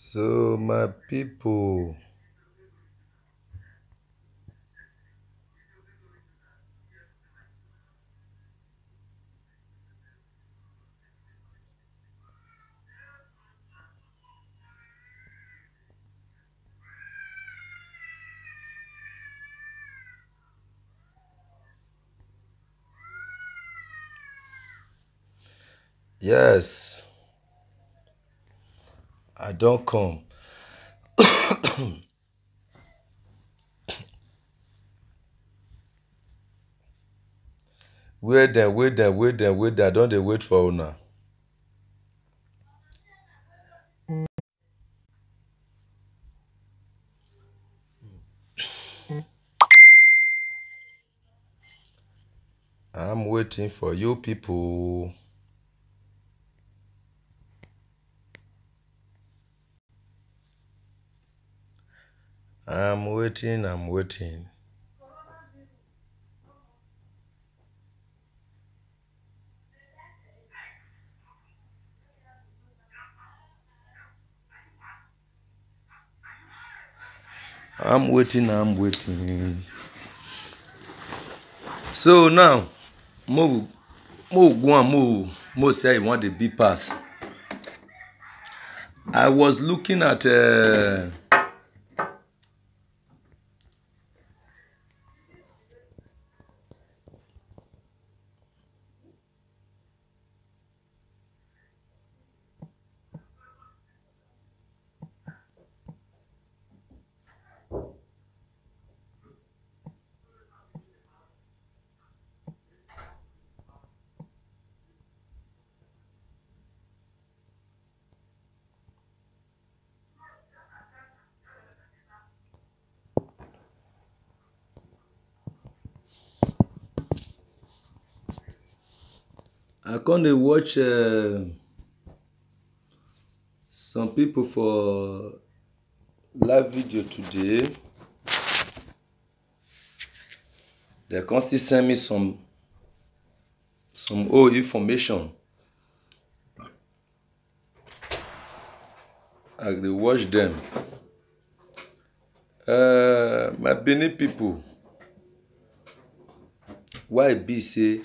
So, my people, yes, I don't come. Wait, I don't they wait for una. I'm waiting for you people. I'm waiting. I'm waiting. So now, mo go and mo say I want the B pass. I was looking at I come dey watch some people for live video today. They come still send me some old information. I dey watch them. My Benin people, why e be say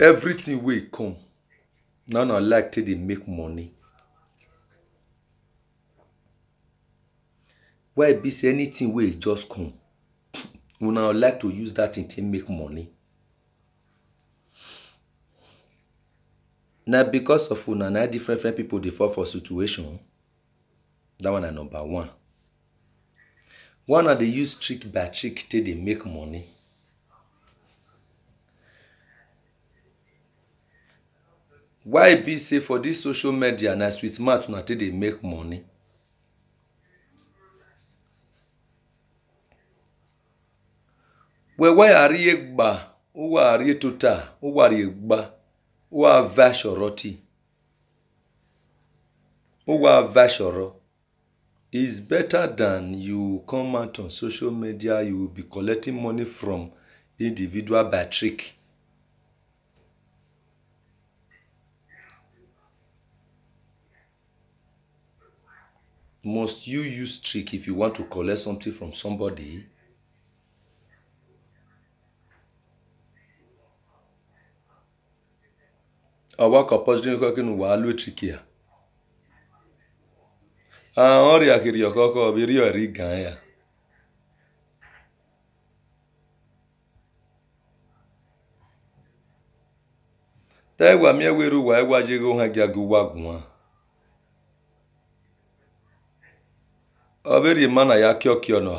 everything wey come now na like take dey make money. Why e be say anything wey just come, una like to use that thing take make money. Na because of una na different people dey fall for situation. That one na number one. One na dey use trick by trick take dey make money. Why e be say for this social media na sweet mouth una take dey make money. Wẹ̀wẹ̀ àríyé gbà, ó wà àríyé tó tà, ó wà àríyé gbà, ó wà àvá ṣọ̀rọ̀ tì. Ó wà àvá ṣọ̀rọ̀. It's better than you come out on social media, you will be collecting money from individual by trick. Must you use trick if you want to collect something from somebody? Ọwọ́ kọ̀pọ̀sí kọ́kí nu wàá ló trick ya. Àwọn ọ̀rẹ́ àkìrì ọ̀kọ́kọ́ bí rí ọ̀rí gan ya. Tẹ́wà miẹ́wẹ́rú wà ẹ́wà jẹ́gó hàn gíagú wà gùn wọn. Ọ̀bẹ̀rẹ̀ mana ya kíọ̀kíọ̀ nọ.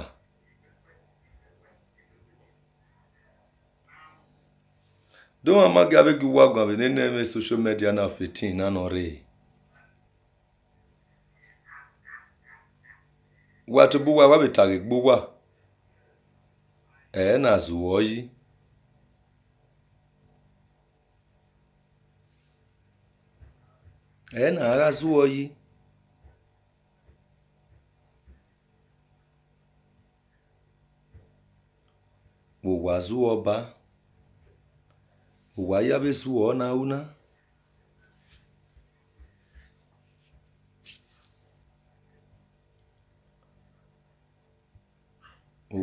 Don't amagi abegi wà gùn àbẹ̀ nínú ẹ̀mẹ́ social media na 15 na nọ̀rẹ́. Watu buwa wabitagi buwa. Na zuoji. Na ara zuoji. Buwa zuoba. Buwa yabe zuo na una.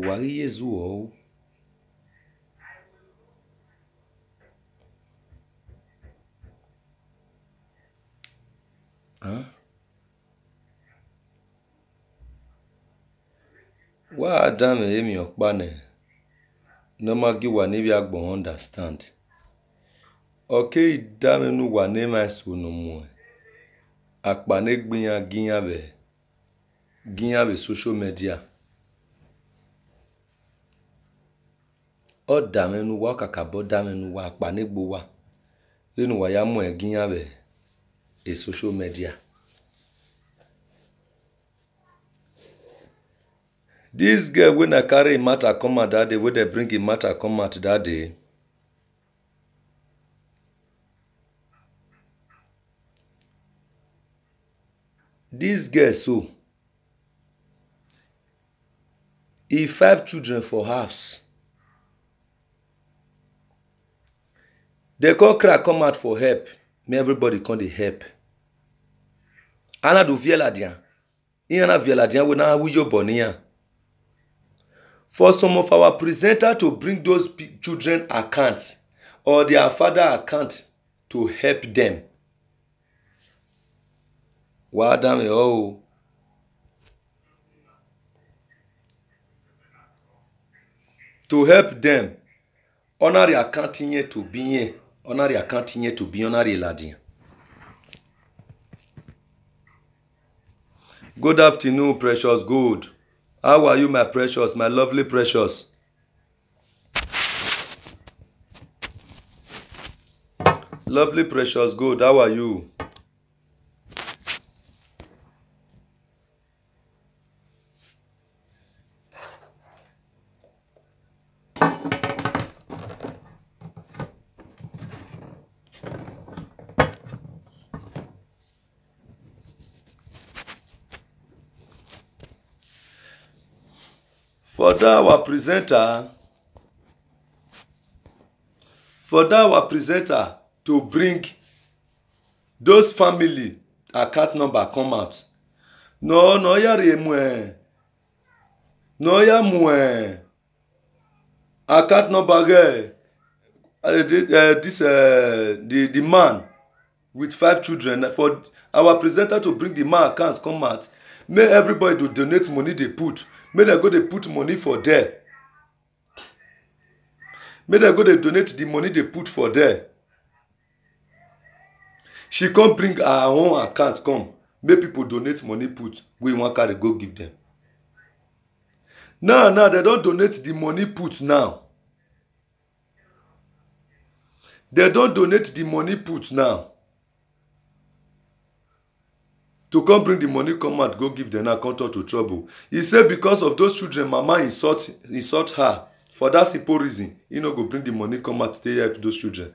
wari Yesu o. Huh? Wa Adam emi okpane. No magi wa ni bi agbon understand. Okay, dame nu wa ne ma so no mo. Akpane gbiyan giyan be social media. O dame nu wa kakabo dame nu wa akpane gbo wa. Enu wa ya mo giyan be e social media. This girl when I carry matter come out that day, when they bring him matter come out that day. This girl so, he 5 children for house. They come cry come out for help. Me everybody come dey help. Ana do viela dia. Iana viela dia we na wiyo boniya. For some of our presenter to bring those children accounts or their father account to help them. Wadame oh. To help them. Honorary accounting here to be here. Honorary accounting here to be honorary ladin. Good afternoon, precious good. How are you, my precious, my lovely precious? Lovely precious good, how are you? For that our presenter to bring those family account number come out. No ya remue. No ya mue. Account number girl. The man with 5 children. For our presenter to bring the man account come out. May everybody to donate money they put. May they go they put money for there. May they go they donate the money they put for there. She can't bring her own account come. May people donate money put. We want carry go give them. Now they don't donate the money put now. They don't donate the money put now. To come bring the money come out, go give them now, come talk to trouble. He said because of those children, mama insult her. For that simple reason, he no go bring the money come out to help those children.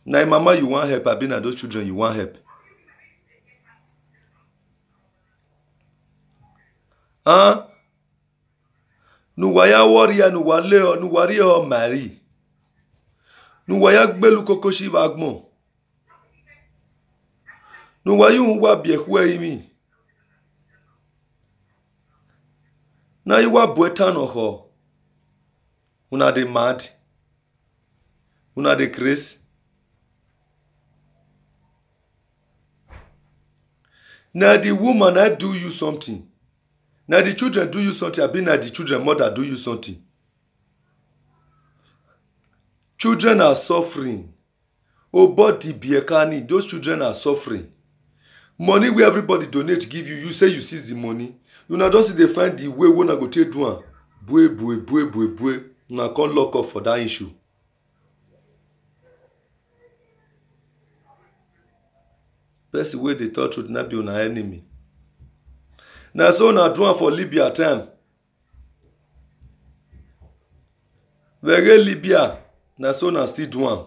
Now mama you want help, I been at those children you want help. Huh? Nuwaya warrior, nuwari o marry. Nuwaya gbelu kokoshi vagmo. Nuwayi unwa biehwe imi. Na you wa boetan oho. Una de mad. Una de crazy. Now the woman I do you something. Now the children do you something. I been na the children mother do you something. Children are suffering. Oh, body biekani. Those children are suffering. Money where everybody donate give you. You say you seize the money. You now don't see they find the way when I go take do one. Bue. Now can't lock up for that issue. Best way they thought should not be on our enemy. Now so now do one for Libya time. Very Libya. Now so now still do one.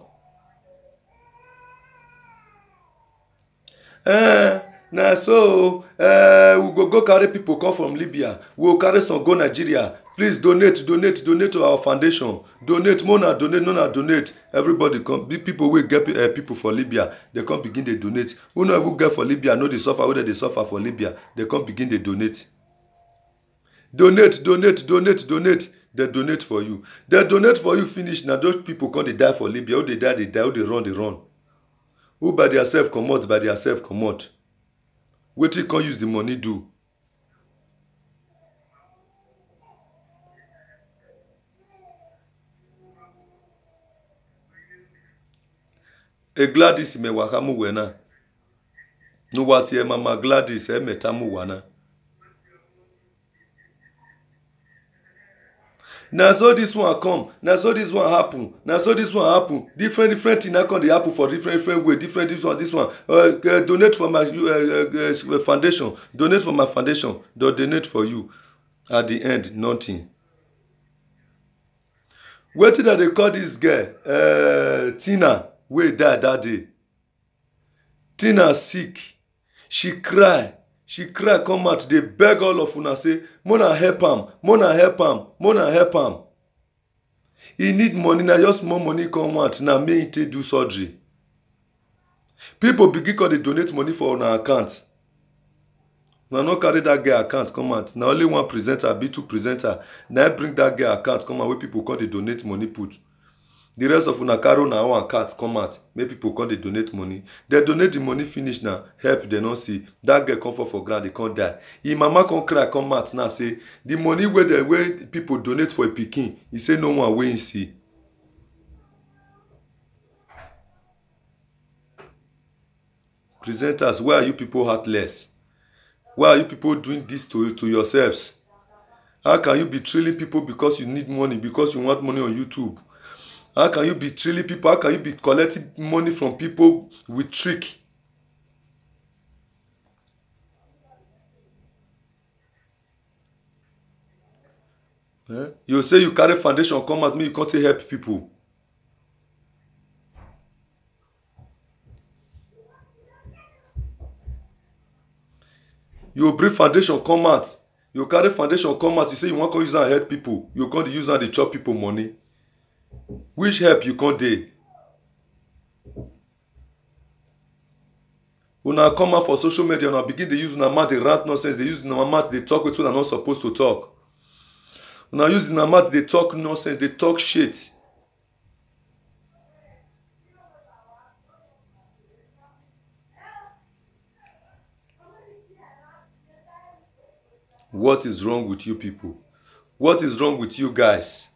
Now so we go carry people come from Libya. We will carry some go Nigeria. Please donate to our foundation. Donate, Mona donate. Everybody come. Big people will get people for Libya. They come begin to donate. Who know who get for Libya? Know they suffer. Whether they suffer for Libya, they come begin to donate. Donate. They donate for you. They donate for you finish. Now those people come they die for Libya. Who they die, they die. Who they run, they run. Who by themselves come out, by themselves come out. Wetin can't use the money do? E Gladys me wakamu wena. No wati e mama Gladys e metamu wana. Now so this one come. Now so this one happen. Now so this one happen. Different thing I come dey happen for different way. Different this one. Donate for my foundation. Donate for my foundation. Don't donate for you. At the end, nothing. Wetin that they call this girl? Tina. Wey die that day. Tina sick. She cry come out, dey beg all of una say mona help am, mona help am, mona help am. He need money, na just more money come out, na make him take do surgery. People begin come dey donate money for una account. Una no carry that girl account come out. Na only one presenter, be two presenter, na bring that girl account come out wey people come dey donate money put. The rest of una carry una own account come out, make people come dey donate money. They donate the money finish now, help they no see. That girl come fall for ground, they can't die. Him mama come cry come out now say the money where people donate for a pikin, he say no one wey him see. Presenters, why are you people heartless? Why are you people doing this to yourselves? How can you be trailing people because you need money, because you want money on YouTube? How can you be trailing people? How can you be collecting money from people with trick? You say you carry foundation come at me, you can't help people. You bring foundation come out. You carry foundation come out, you say you want to use and help people. You can't use and they chop people money. Which help you can't dey? Una come out for social media, una begin dey use una mouth dey rant nonsense, dey use una mouth dey talk wetin una not supposed to talk. Una use una mouth dey talk nonsense, dey talk shit. What is wrong with you people? What is wrong with you guys?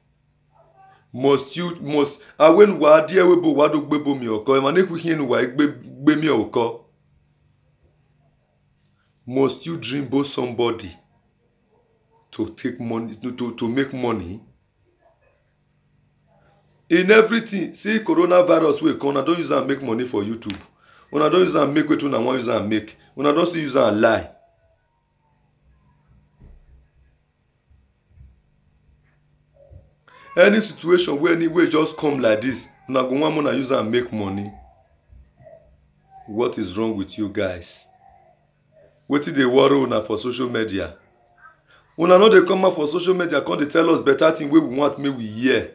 Must when wa dia webo wa do gbebo mi oko e ma ne ku hin wa gbe mi oko. Must you dream about somebody to take money to make money? In everything, see coronavirus wey come, una don use am make money for YouTube. Una don use am make wetin una wan use am make. Una don still use am lie. Any situation where anyway just come like this, una go want una use am make money. What is wrong with you guys? Wetin dey worry una for social media? Una no dey come out for social media come dey tell us better thing wey we want make we hear.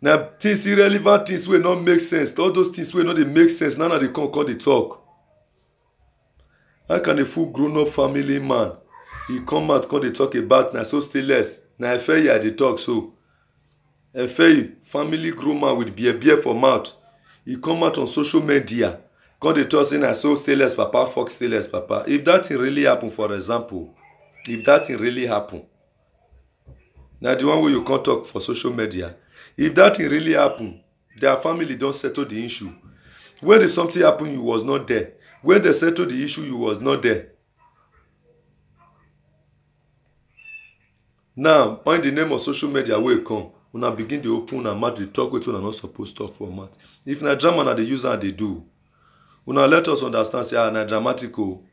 Na things irrelevant things wey no make sense, all those things wey no dey make sense, now dey come dey talk. How can a full grown up family man he come out come dey talk about na so stay less? Na Efeyi I dey talk so. Efeyi, family grown man with beer for mouth. He come out on social media, come dey talk say na so stay less papa, fuck stay less papa. If that thing really happen, for example, if that thing really happen, na the one wey you come talk for social media. If that thing really happen, their family don settle the issue. When the something happen, you was not there. When they settle the issue, you was not there. Now, on the name of social media wey come, una begin dey open una mouth dey talk wetin una not suppose talk for mouth. If na drama na dey use am dey do, una let us understand say na dramatic o.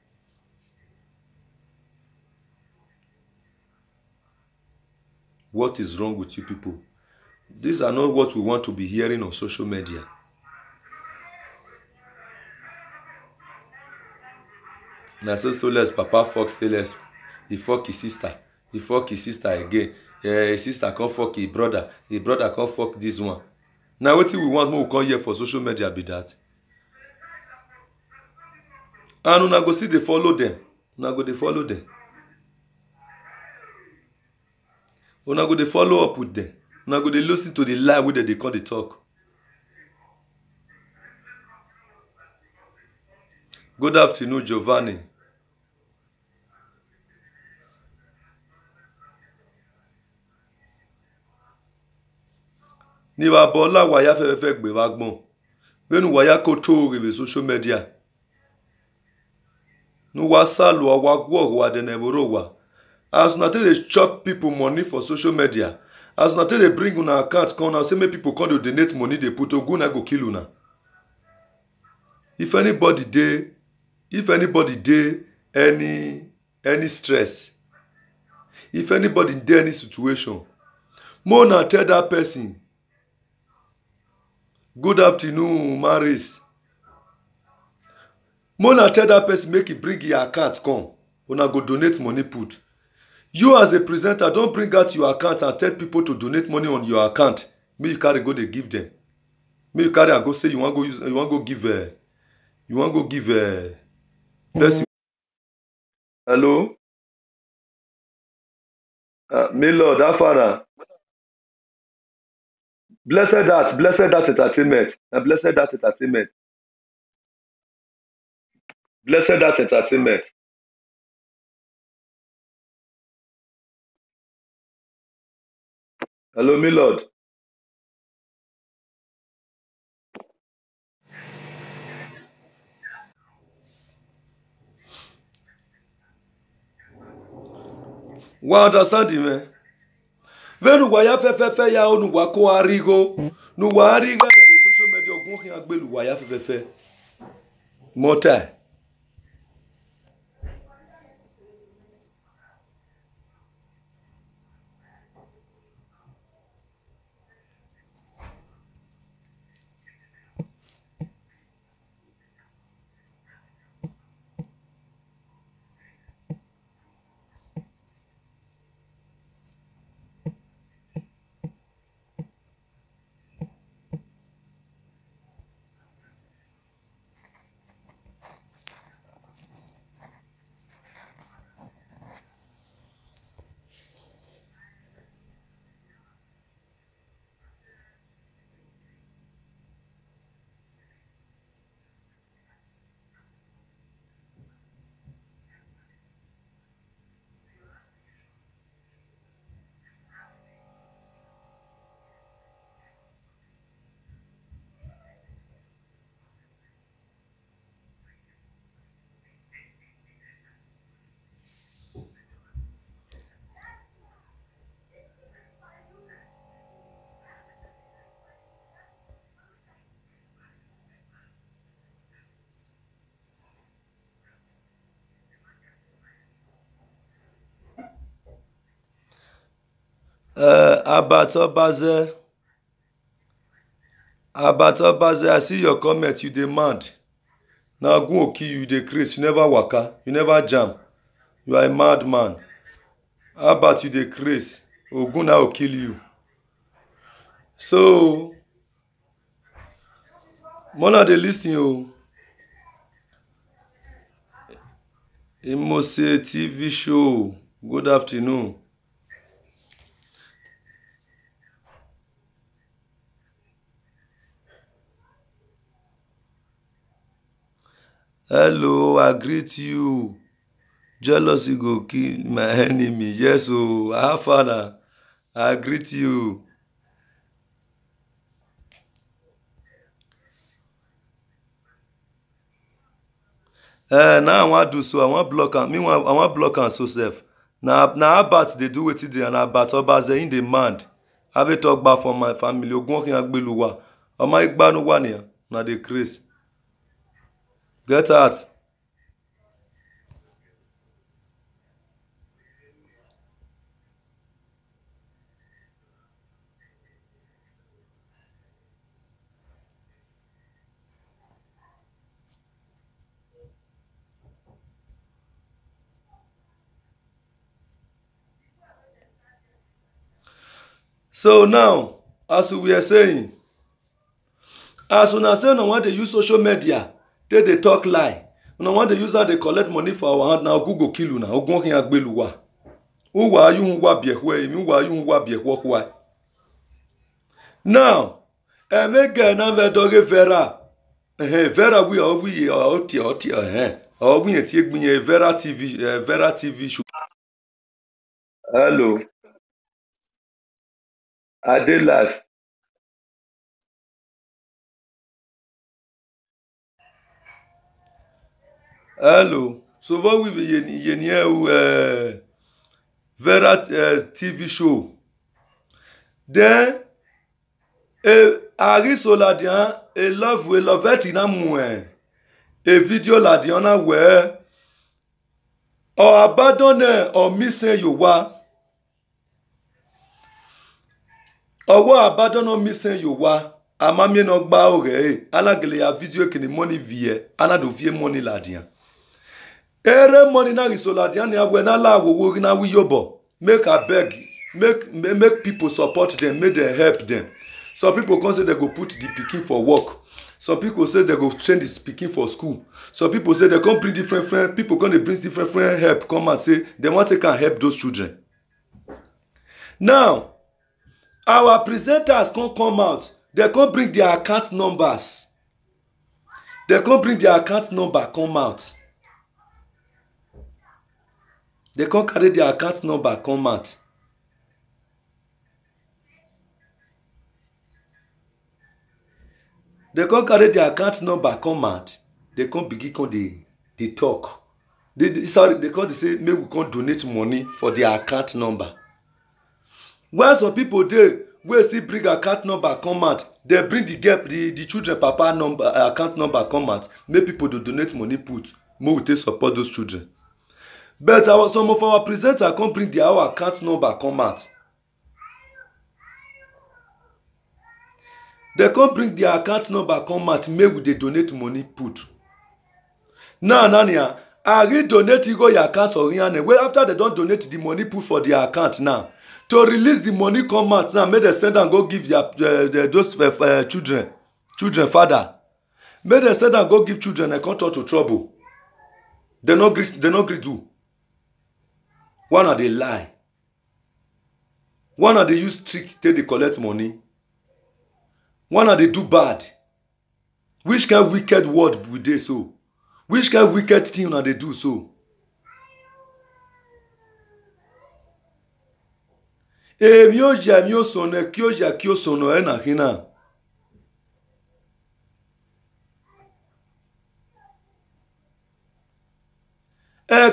What is wrong with you people? These are not what we want to be hearing on social media. Na so stay less papa fuck stay less. He fuck his sister. He fuck his sister again. His sister come fuck his brother come fuck this one. Now wetin we want make we come here for social media be that. And una go still dey follow them. Una go dey follow them. Una go dey follow up with them. Una go dey listen to the lie wey dem dey come dey talk. Good afternoon, Giovanni. Ni wa bola waya fẹ́fẹ́ gbé wa gbọ́n. Wenu waya ko to rewe social media. Nu wa salu wa gwo wa denevoro wa. As una take dey chop people money for social media. As una take dey bring una account come now say make people come to donate money dey put oguna go kill una. If anybody dey any stress, if anybody dey any situation, mo na tell that person, good afternoon, Maris. Mo na tell that person make he bring your account come. Una go donate money put. You as a presenter don bring out your account and tell people to donate money on your account. Make you carry go dey give them. Make you carry and go say you wan go give person. Hello? Milord, how far? Blessed that entertainment. Blessed that entertainment. Blessed that entertainment. Hello, Milord. Wa understand me? Venu wa ya fẹ́fẹ́fẹ́ ya onu wa ko arigo. Nu wa ariga na social media ogun hin agbelu wa ya fẹ́fẹ́fẹ́. Mota. Abatobaze, I see your comment. You demand. Now go kill you. Dey craze. You never waka. You never jam. You are a madman. How about you dey craze? Oguna will kill you. So, Mona dey listen o. Imose TV show. Good afternoon. Hello, I greet you. Jealousy go kill my enemy. Yes, oh, our Father, I greet you. Now I want do so. I want block am. Meanwhile, I want block am so safe. Now Abat they do wetin dey and Abat Obaze in demand. Have a talk back for my family. Ogun kin agbeluwa. Oma igbanu wa ni na dey craze. Get out. So now, as we are saying, as una say una wan dey use social media take dey talk lie, una wan dey use am dey collect money for our hand, na Ogun go kill una. Ogun kin agbeluwa. Uwa you wa biehwe, mi wa you wa biehwa. Now, emege na me doge Vera. Vera we oti we eti egbinye Vera TV show. Hello. Adela. Hello. So what we ye Vera TV show. Then Ariso ladian love it in a video ladiana where or abandon or missing you wa or what abandon or missing you wa amami no gba ore alagele ya video kini money vie anado vie money ladian ere money na Ariso ladian ya we na la wo na wi yobo make abeg make people support them, make them help them. Some people come say they go put the pikin for work. Some people say they go train the pikin for school. Some people say they come bring different people come they bring different help come and say they want to can help those children. Now, our presenters come out. They come bring their account numbers. They come bring their account number come out. They come carry their account number come out. They come carry their account number come out. They come begin come they talk. They come say maybe we can donate money for their account number. When some people dey wey still bring account number come out, they bring the children papa number account number come out. Make people to donate money put. Make we take support those children. But some of our presenters come bring their own account number come out. They come bring their account number come out, make we dey donate money put. Now, Nania, I donate you go your account or well after they don't donate the money put for their account now. To release the money come out now, make they send and go give those children father. Make they send and go give children a control to trouble. They no gree do. One of they lie. One of they use trick till they collect money. One of they do bad. Which kind of wicked word would they so? Which kind of wicked thing are they do so? Mio sono kyo sono ena hina.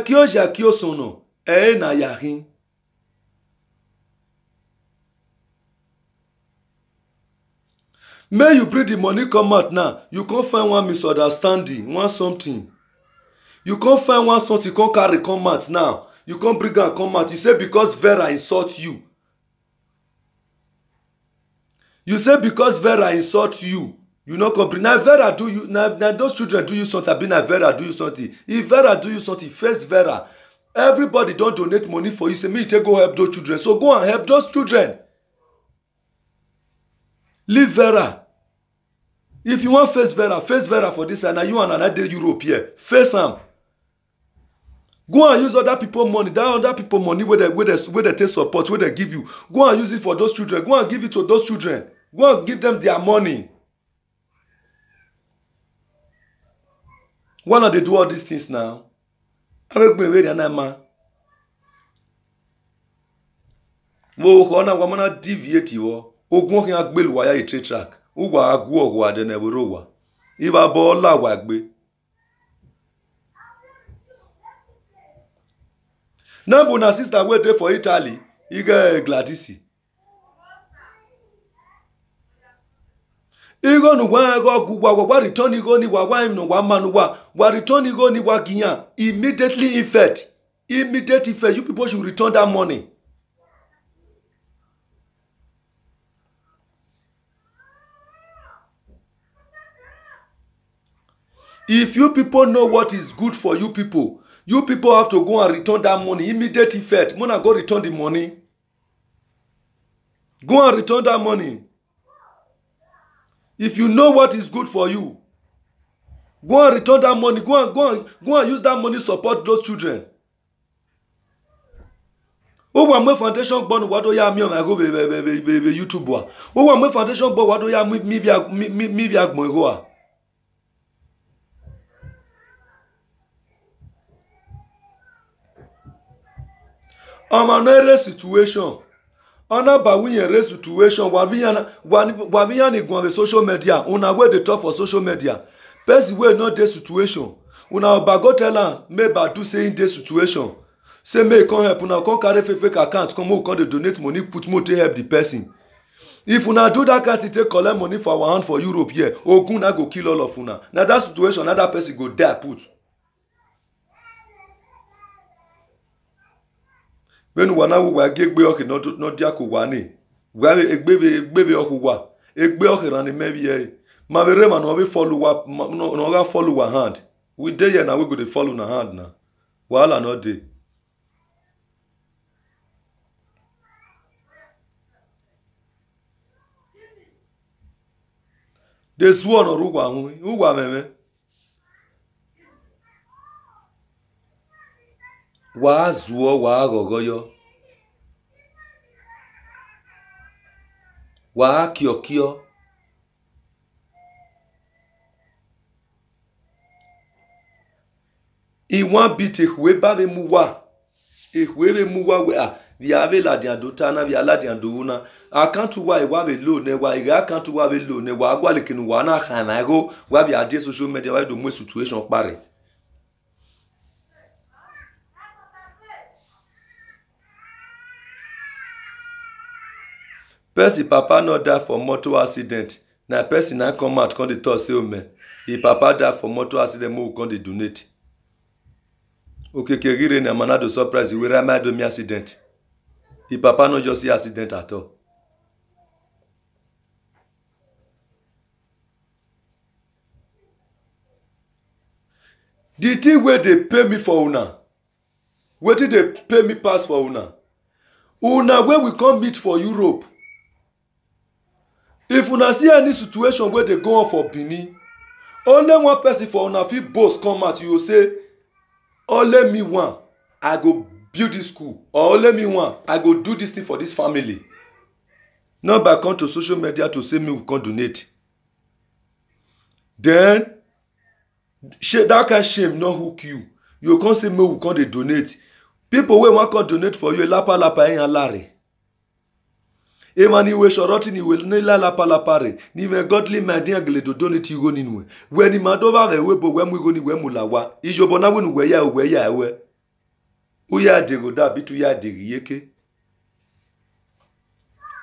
Kyo sono ena yahin. May you bring the money come out now. You can't find one misunderstanding, one something. You can't find one something, you can't carry come out now. You can't bring and come out. You say because Vera insult you. You say because Vera insult you. You not compre. Now Vera do you. Now those children do you something. I be now Vera do you something. If Vera do you something, first Vera. Everybody don't donate money for you. Say me take go help those children. So go and help those children. Leave Vera. If you want face Vera for this and you and another Europe here. Face am. Go and use other people money. That other people money where they take support, where they give you. Go and use it for those children. Go and give it to those children. Go and give them their money. Why not they do all these things now? I make me very anama. Wo kona wamana deviate yo. Ogun kan agbe luwa ya e track. Uwa agu ogwa de na wero wa. Iba bo la wa gbe. Number na sister wey dey for Italy, he get Gladys. Igo nu wa go gugwa wa return igo ni wa im no wa manu wa return igo ni wa giyan immediately effect. Immediate effect. You people should return that money. If you people know what is good for you people have to go and return that money. Immediate effect. Mona go return the money. Go and return that money. If you know what is good for you, go and return that money. Go and use that money to support those children. O wa me foundation gbonu wado ya mi o ma go be YouTube wa. O wa me foundation gbo wado ya mi via gbon go a. Amanere situation. Ona ba we re situation wa vian ni go on the social media. Una we dey talk for social media. Person wey no dey situation. Una ba go tell am make ba do say in dey situation. Say make come help una come carry fake account come dey donate money put more to help the person. If una do that kind take collect money for our hand for Europe here, ogun na go kill all of una. Na that situation another person go die put. When wana wa gegbe oke no dia ko wani. Wa egbebe oku wa. Egbe oke ran mebi e. Ma bere man no we follow wa no ga follow wa hand. We dey here na we go dey follow na hand na. Wahala no dey. This one or ugwa meme. Wa zuo wa gogoyo. Wa kiokio. I wan beat ehwe ba be muwa. Ehwe be muwa we a. Vi ave la diando tana vi ala diando una. Akantu wa iwa be low ne wa iga akantu wa be low ne wa agwa lekinu wa na khana go wa vi ade social media wa do mo situation pare. Person papa no die for motor accident. Na person na come out come dey talk say o me. If papa die for motor accident mo come dey donate. Okay, kerire na manado surprise we rama do me accident. If papa no just see accident at all. The thing where they pay me for una. Wetin they pay me pass for una. Una where we come meet for Europe. If una see any situation where they go on for Benin, only one person for una fit boss come out, you will say, only me one, I go build this school. Or only me one, I go do this thing for this family. Not by come to social media to say me we can donate. Then, that kind of shame no hook you. You can't say me we can dey donate. People wey wan come donate for you, lapa yan lare. Emani we shoroti ni we ne la lapa re. Ni we godly man dia gele do donate you go ninwe. We ni madova we bo we mu go ni we mu lawa. Ijobo na we nu we ya we. Uya de go da bitu ya de yeke.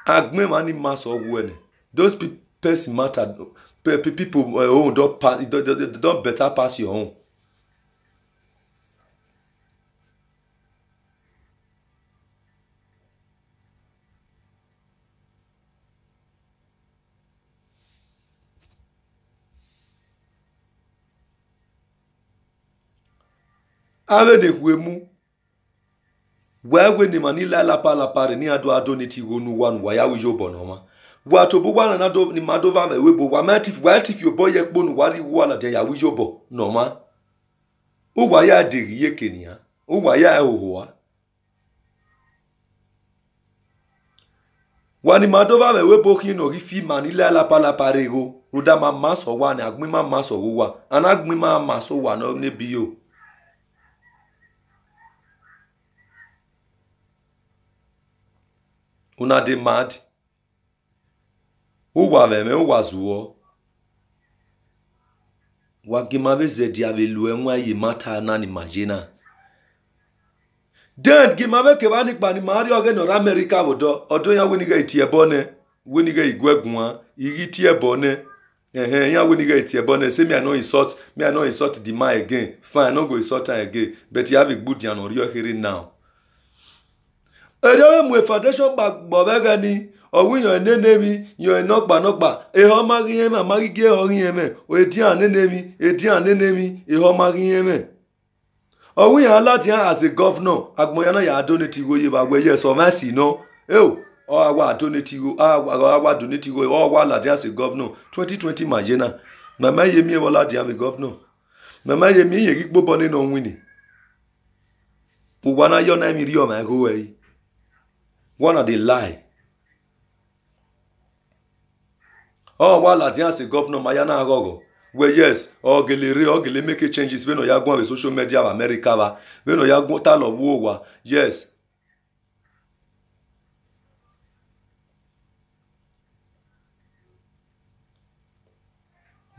Agme mani mass of when those person matter. People don't better pass your own. Ave de kwemu. Wewe ni manila la pare ni ado ni ti gonu wan wa ya wijo bonoma. Wa to bo wan na do ni madova me webo wa matif yo boy ekpo nu wari wala de ya wijo bo noma. O wa ya diri yekenia. O wa ya hohoa. Wa ni madova me webo ki no rifi manila la pare go. Ruda ma maso wa ni agbin ma maso wa. Anagbin ma maso wa no ne biyo. Una de mad. Uwa meme uwa zuo. Wagimave zedi ave lue nwa yi mata na ni majina. Den gimave kebani kbani mari oge no America wodo. Odo ya weniga itie bone. Weniga igwegunwa. Igi tie bone. Ya weniga itie bone. Say me I no insult the man again. Fine, I no go insult her again. But you have a good yan on your hearing now. Edewe mwe foundation bobega ni owu yan nenemi yan nokpa eho magi yeme amagi ge orin yeme o edian nenemi eho magi yeme owu yan lati as a governor agboyana ya donate go ye ba gbe yes o mercy no o awa donate go awa donate go o wa lati as a governor 2020 majena mama yemi e wala di am governor mama yemi ye gbo bo ni no wini ugwana yo na mi ri o ma go we One of the lie. Oh, while Latian say governor Mayana Agogo. Well, yes, or gele make changes when you go on social media of America, when you go tal of war. Yes.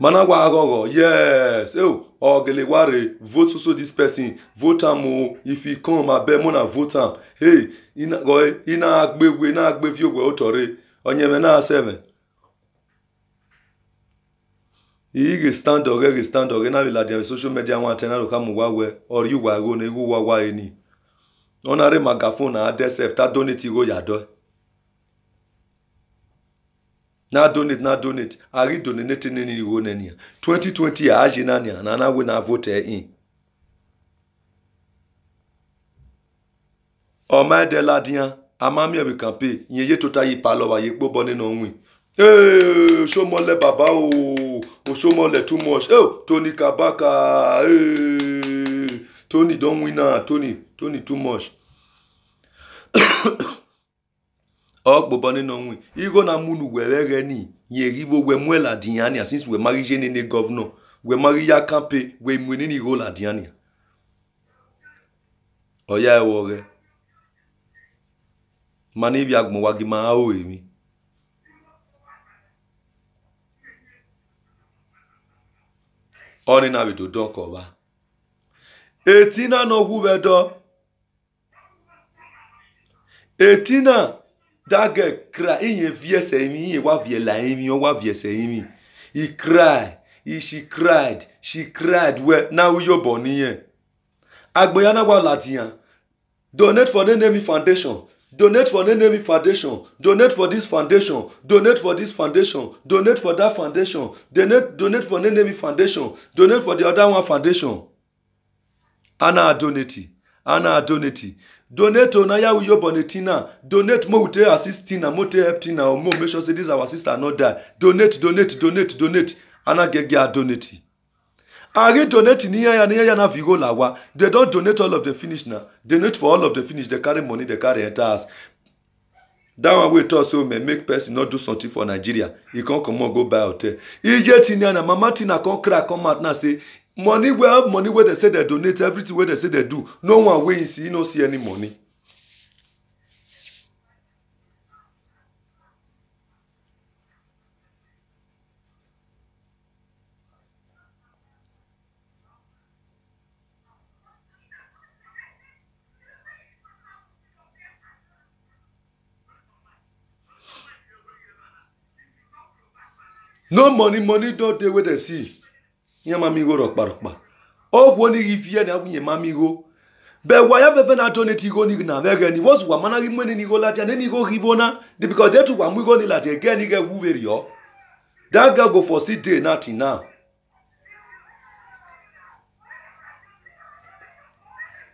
Managwa Agogo, yes. Oh, or gele ware, vote so this person, vote him. If he come, I bet mona vote him. Hey, ina agbe view we otore. Onyemena 7. He stand dog, na la dia social media wan ten na come wawe or you wa go na go wa eni. Onare magaphone na DSF ta donate go yado. Na donate. Ari donate ni go na ni. 2020 a aje na ni na we na vote in. O ma de la dia, amami e campaign, yen total yi pa lo wa ye po boni no nwi. Hey, show more le baba o show more le too much. Oh, Tony Kabaka. Hey, Tony don't win now. Tony too much. Oh, bobane no win. Igo na munu were ni. Ye rivo we mwela diania since we marry jene governor. We marry ya campe we mwini ni go la diania. Oh ya wore. Mani vi agmo wagi ma o emi. Oni na bido don cover. Etina no huvedo. Etina dage cry inye viese imi inye wa vie la imi o wa viese imi. He cried. She cried. Well, now we your boni here. Agboyana wa latian. Donate for the Navy Foundation. Donate for the Navy Foundation. Donate for this foundation. Donate for this foundation. Donate for that foundation. Donate for the Navy Foundation. Donate for the other one foundation. Ana donate. Donate na ya uyo bonetina. Donate mo ute assist tina, mo te help tina, or mo make sure say this our sister not die. Donate. Ana gege donate. Ari donate ni ya na vigo lawa. They don't donate all of the finish now. Donate for all of the finish. They carry money, they carry enters. That one we talk so may make person not do something for Nigeria. He can't come on go buy hotel. He get in na mama tina come crack come out now say money where they say they donate everything where they say they do. No one way see, no see any money. No money don't they where they see. Nya mamigo rokpa. Oh woni ifie na wunye mamigo. Be why have na donate go ni na vega ni was wa mana gimwe ni go latia ni go givona because they to wa mu go ni latia again ni get wu very yo. That girl go for sit day nothing now.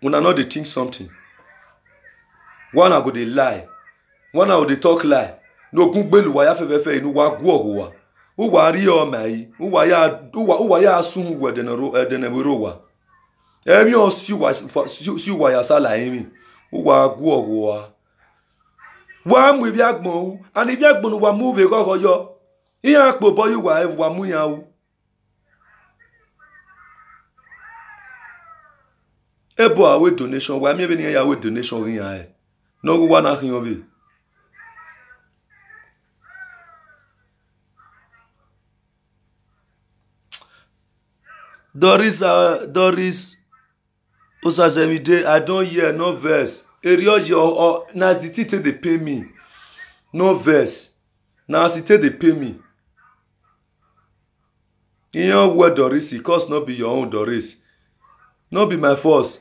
Una know they think something. One I go dey lie. One I go dey talk lie. No gungbelu wa ya fefe inu wa gu ohuwa. Uwa ri o mai. Uwa ya asun we denero wa. Emi o si wa ya sala emi. Uwa gu ohuwa. Wa mu vi agbon u. And if agbon wa move go yo. Iya po boy wa mu ya u. Ebo awe donation wa mi be ya we donation rin ya e. No go wa na hin ovi. Doris Osasemide, I don't hear no verse. Erioji or Naziti they pay me. No verse. Naziti they pay me. In your word Doris, it cost not be your own Doris. Not be my force.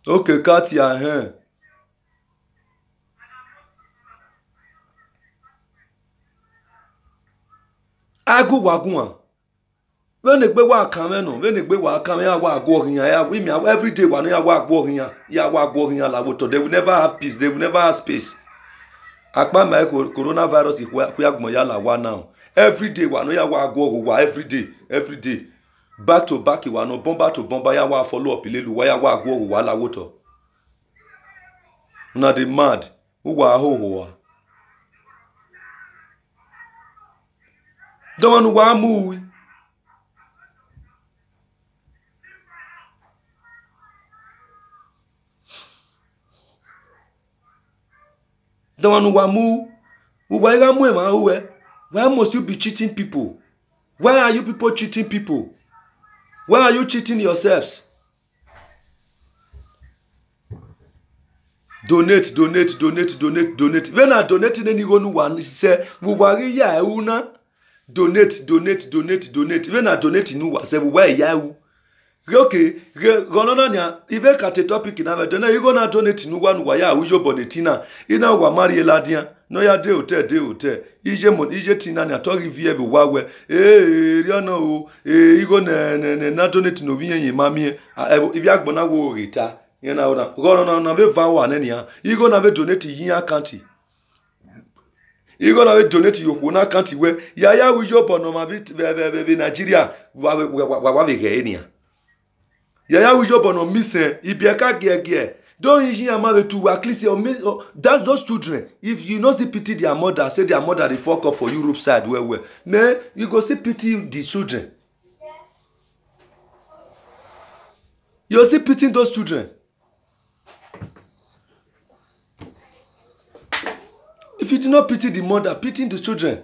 Okay, Katia, huh? Agu wagua. When they wa kameno, when they wa kamena wa agwohin ya we me every day wa no ya wa agwohin ya la woto. They will never have peace. They will never have space. Akpa my coronavirus is where agmo ya la wa now. Every day wa no ya wa agwohin wa every day. Back to back wa no bomba to bomba ya wa follow up ilelu wa ya wa agwohin wa la woto. Una the mad. Uwa ho. Don't wa mu. Don't wa mu. Why must you be cheating people? Why are you people cheating people? Why are you cheating yourselves? Donate. When I donate any one say we ya una donate. When I donate nu say we ya u. Okay, gonona nya ive kate topic na we donate you gonna donate nu one wa ya ujo bonetina ina wa mari eladian no ya de hotel ije tina nya to give every wawe riona o igo na donate no viyen yin mamie if ya gbona wo rita yen na gonona ve vawa na nya igo na ve donate yin account igo na ve donate yo na account we ya ujo bono ma vi Nigeria wa ve ge enia ya ujo bono mise ibiaka gege. Don't use to at least that those children. If you not see pity their mother, say their mother they fuck up for Europe side where. Man, you go see pity the children. You still pitying those children. If you do not pity the mother, pitying the children.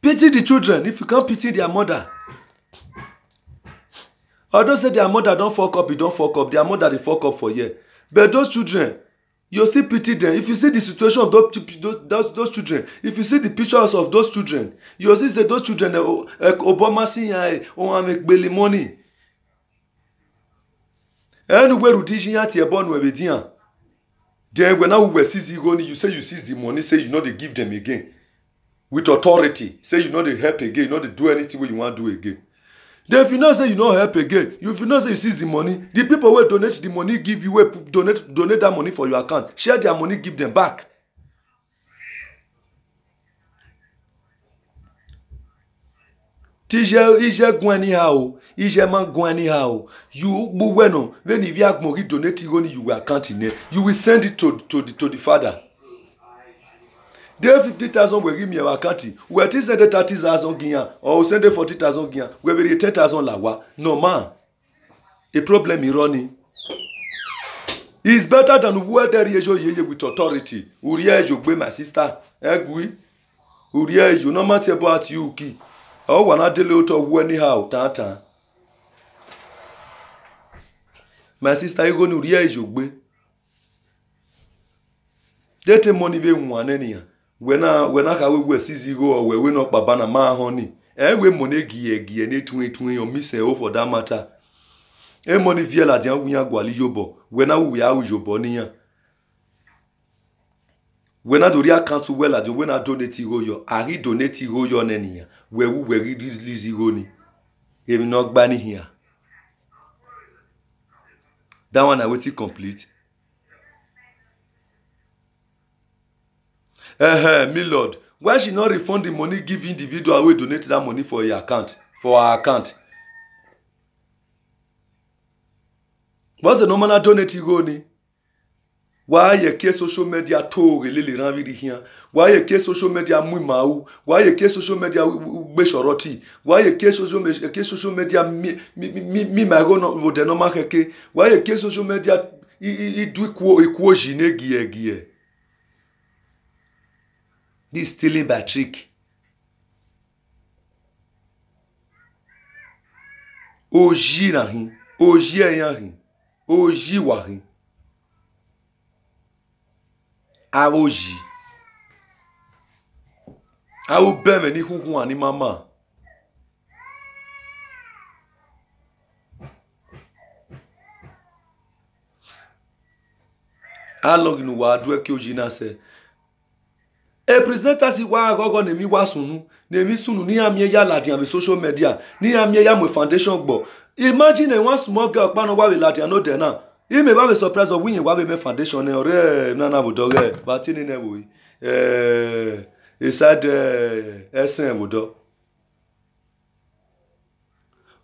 Pity the children if you can't pity their mother. Although say their mother don't fuck up, you don't fuck up. Their mother they fuck up for you. But those children, you still pity them. If you see the situation of those children, if you see the pictures of those children, you see that those children, Obama see make belly money. Anywhere you teach you at your born with it. Then when now we seize you say you seize the money, say you know they give them again. With authority, say you know they help again, you know they do anything what you want to do again. Then if you not say you not help again, if you not say you seize the money, the people will donate the money, give you donate that money for your account, share their money, give them back. Ije gwani hao, ije man gwani hao. You bueno, when if you have money donate you will account in there, you will send it to the father. They 50,000 will give me our account. We will send 30,000 guineas or send 40,000 guineas. We will 10,000 lawa. No man. A problem is running. It's better than where there is with authority. Uriye you my sister. Egui. Uriye you no matter about you ki. Oh, wana dele to anyhow tata. My sister you go uriye you Dete money ve one when I can we see go or we not babana ma honey. We money gie ne twin or miss for that matter. Money via la dian wiya gwali yobo. When I we are yobo niya. When I do the account well at when I donate yo, I donate yo nenia. Where we release ni. If not banning here. That one I wait complete. Me Lord, why she not refund the money give individual who donate that money for your account, for our account? What's the normal donate you ni? Why you care social media to really ranvi here? Why you care social media muimau? Why you care social media beshoroti? Why you care social media mi magono vo de normal keke? Why you care social media I do equal jine gie? This stealing by trick. Oji nahin, oji eyanhin, oji wahin. Aoji. Awo beme ni huhu ani mama. How long you wa do ki oji na se? A presenter si wa gogo ne mi wa sunu, ne mi sunu ni amye ya ladian with social media, ni amye ya mo foundation gbo. Imagine one small girl pa no wa with ladian no de na. He may have a surprise of winning wa me foundation ore na wo doge, but ni ne wo. He said esen wo do.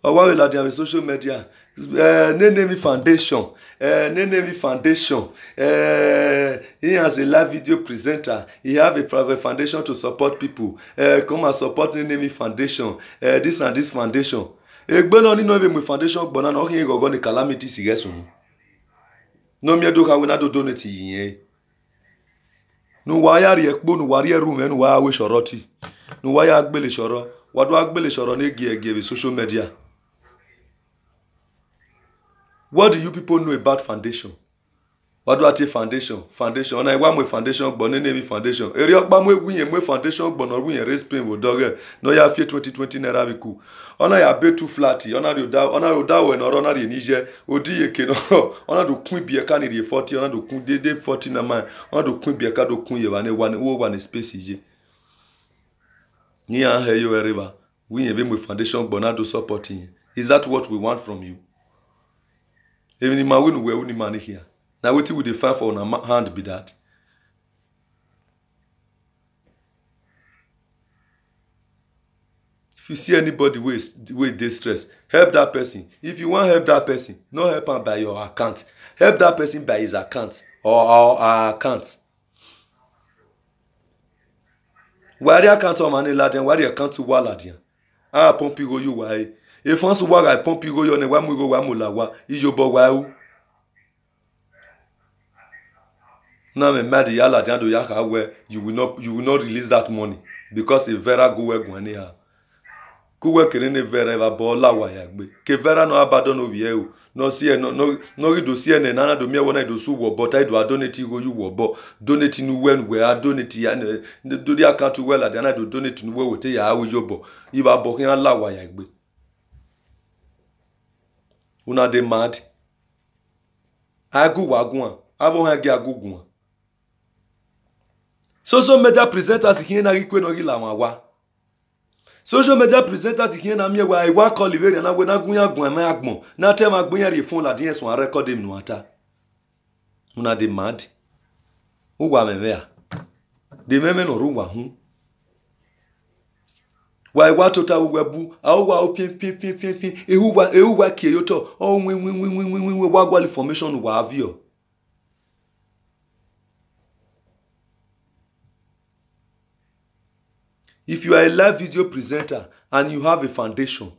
O wa with ladian with social media. Nenemi Foundation. Nenemi Foundation. He has a live video presenter. He have a private foundation to support people. Come and support Nenemi Foundation. This and this foundation. Egbe ni no even with foundation gbona no hin gogo ni calamity sigesun. No mi do ka we na do donate yin. No wa ya ri ekpo no wa ri room no wa we shoroti. No wa ya agbele shoro. Wa do agbele shoro na gie with social media. What do you people know about foundation? What do I say foundation? Foundation. On a one more foundation, but name foundation. Eri okpa mwe winye mwe foundation, but no winye raise pain wo doge. No ya fie 2020 naira biku. Ona ya be too flatty. Ona do da we no ona ri nije. Odi ye ke no. Ona do kun bi e ka ni 40. Ona do kun de 40 na man. Ona do kun bi e ka do kun ye one space je. Ni an he yo eriva. Winye be mwe foundation, but na do supporting. Is that what we want from you? Even in my win, we only money here. Now, what will they find for on a hand be that? If you see anybody with distress, help that person. If you want to help that person, not help him by your account. Help that person by his account or our account. Why the account of money ladian? Why the account to waladian? Ah, pump you go you why? If once wa I pump you go you ne wa mu go wa mu la wa ijobo wa u. Na me mad yala dan do yaka where you will not release that money because if vera go we gwani ha. Ku we kere ne vera ba bola wa ya gbe. Ke vera no abadon over here no see no do see ne na do me wona do su wo but I do donate go you wo bo donate nu when we are donate ya do the account well dan do donate nu we wote ya wo jobo. If abo kan la wa ya gbe. Una de mad. Agu wagun. Abo ha gi agugun. Social media presenters here na rikwe no gila wa. Social media presenters here na mi wa call iwe na we na gun agun ma agbon. Na tem agbon yan re phone la din so record him no ata. Una de mad. Wo wa me ya. De meme no ru wa hu. Why what to tell webu? How wa pin. Ehu wa kiyoto. Oh win wa formation wa avio. If you are a live video presenter and you have a foundation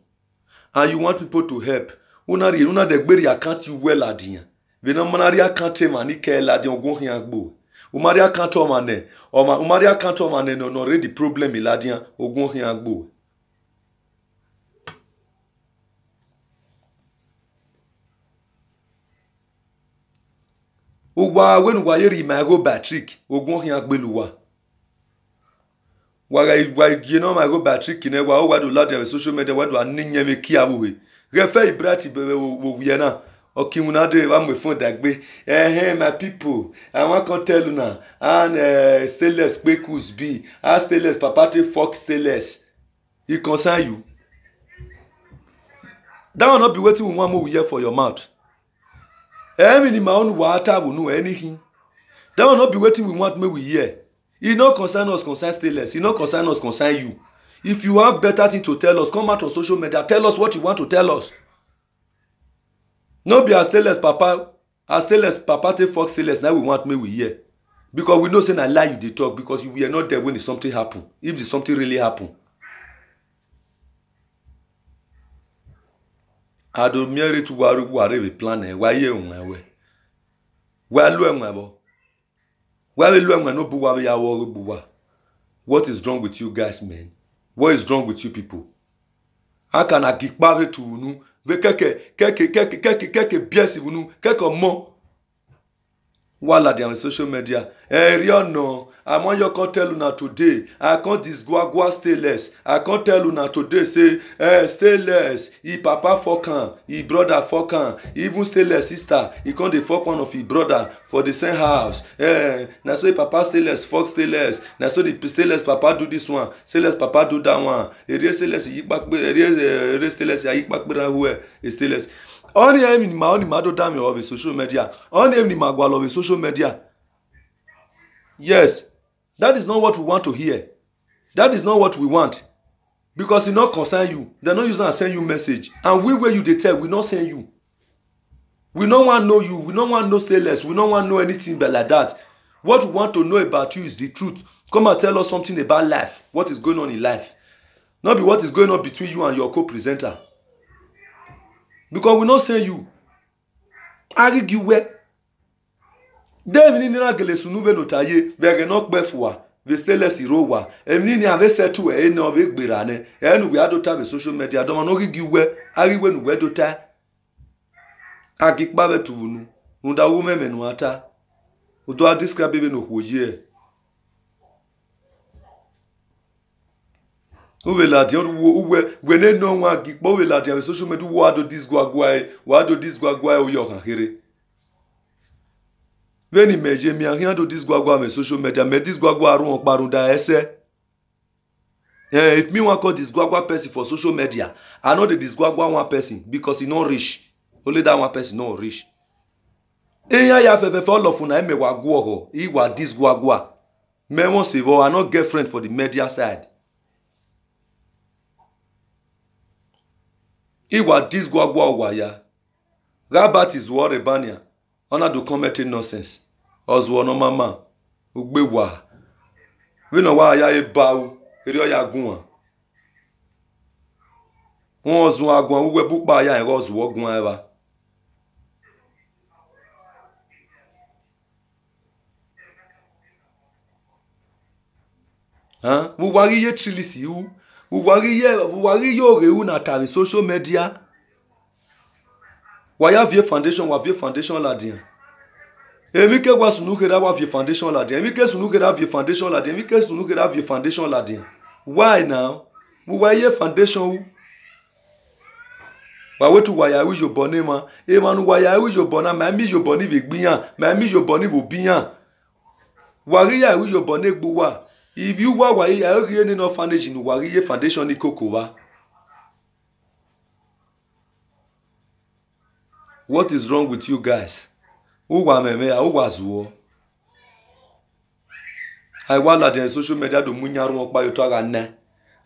and you want people to help, una de gberi account you well adian. We no manari account mani ke ladian ogun hin agbo. Umari account o mane. Umari account o mane no already problem iladian ogun hin agbo. Uwa when wa yeri ma go Patrick ogun hin agbeluwa. Why you know my go Patrick ne wa do ladian social media wa do aninye me ki awe. Refer ibrati wo wiena. Okimunade wa me phone dagbe. My people, I want to tell you now. And stainless Kwekus be. Stainless Papate Fox stainless. It concern you. That will not be waiting with one more year for your mouth. In my own water will know anything. That will not be waiting with what me we hear. It not concern us, concern stainless. It not concern us, concern you. If you have better thing to tell us, come out on social media. Tell us what you want to tell us. No be as stainless papa take Fox stainless. Now we want me we hear. Because we know say na lie you dey talk because we are not there when something happen. If the something really happen. Ado miere tu waru we plan e wa ye unwe we. Wa lu enwe bo. Wa we lu enwe no bu wa ya wo bu wa. What is wrong with you guys, man? What is wrong with you people? How can I give power to you? Ve keke biesi vunu keke mo While they on social media, Rio no, I want you can't tell una today. I can't disgwagwa stay less. I can't tell una today say, stay less. He papa fuck him, he brother fuck him, even stay less sister. He can't dey fuck one of his brother for the same house. Now so papa stay less, fuck stay less. Now so the stay less papa do this one, stay less papa do that one. Ere stay less, he back, ere stay less, he back where stay less. Only him in my do damn of a social media. Only him in my of a social media. Yes, that is not what we want to hear. That is not what we want. Because it not concern you. They're not using to send you message. And we where you they tell, we not send you. We don't want to know you. We don't want to know stay less. We don't want to know anything but like that. What we want to know about you is the truth. Come and tell us something about life. What is going on in life. Not be what is going on between you and your co-presenter. Because we not say you. Argue where. Devini na gele sunuve notaye vege nok befuwa ve stélé sirowa emini ni ave setu e na ove gbirane e nu we adota ve social media do no gigi we ariwe nu we dota agikpa betunu unda wo memenu ata udo describe be no hoye uwe la dia uwe ne no nwa agikpa uwe la dia social media wo ado disgwagwa o yo kan here. When he measure me, I can't do this guagua on social media. Me this guagua run barunda ese. If me want call this guagua person for social media, I know the this guagua one person because he not rich. Only that one person not rich. Ya fefe fall of una me wa guago. He wa this guagua. Me won't say, I not girlfriend for the media side. He wa this guagua wa ya. Rabat is war rebania. Ona do commenting nonsense. Ozwo no mama. Ugbewa. We no wa ya ebawu. Eri oya gun. Won ozun agun uwe bupa ya en ozwo gun eba. Wo wari ye trilisi u. Wo wari yo rewu na tari social media. Waya vie foundation la dia. Emi ke wa sunu ke da wa vie foundation la dia. Emi ke sunu ke da vie foundation la dia. Emi ke sunu ke da vie foundation la dia. Why now? Wo waya foundation u. Wa wetu waya wi yo bone ma. E manu waya wi yo bona ma mi yo boni ve gbiyan. Ma mi yo boni vo biyan. Wari ya wi yo bone gbuwa. If you wa waya ya ri ni no foundation ni wari ye foundation ni kokowa. What is wrong with you guys? Uwa meme ya uwa zuo. I wala the social media do munyaru okpa yoto aga nne.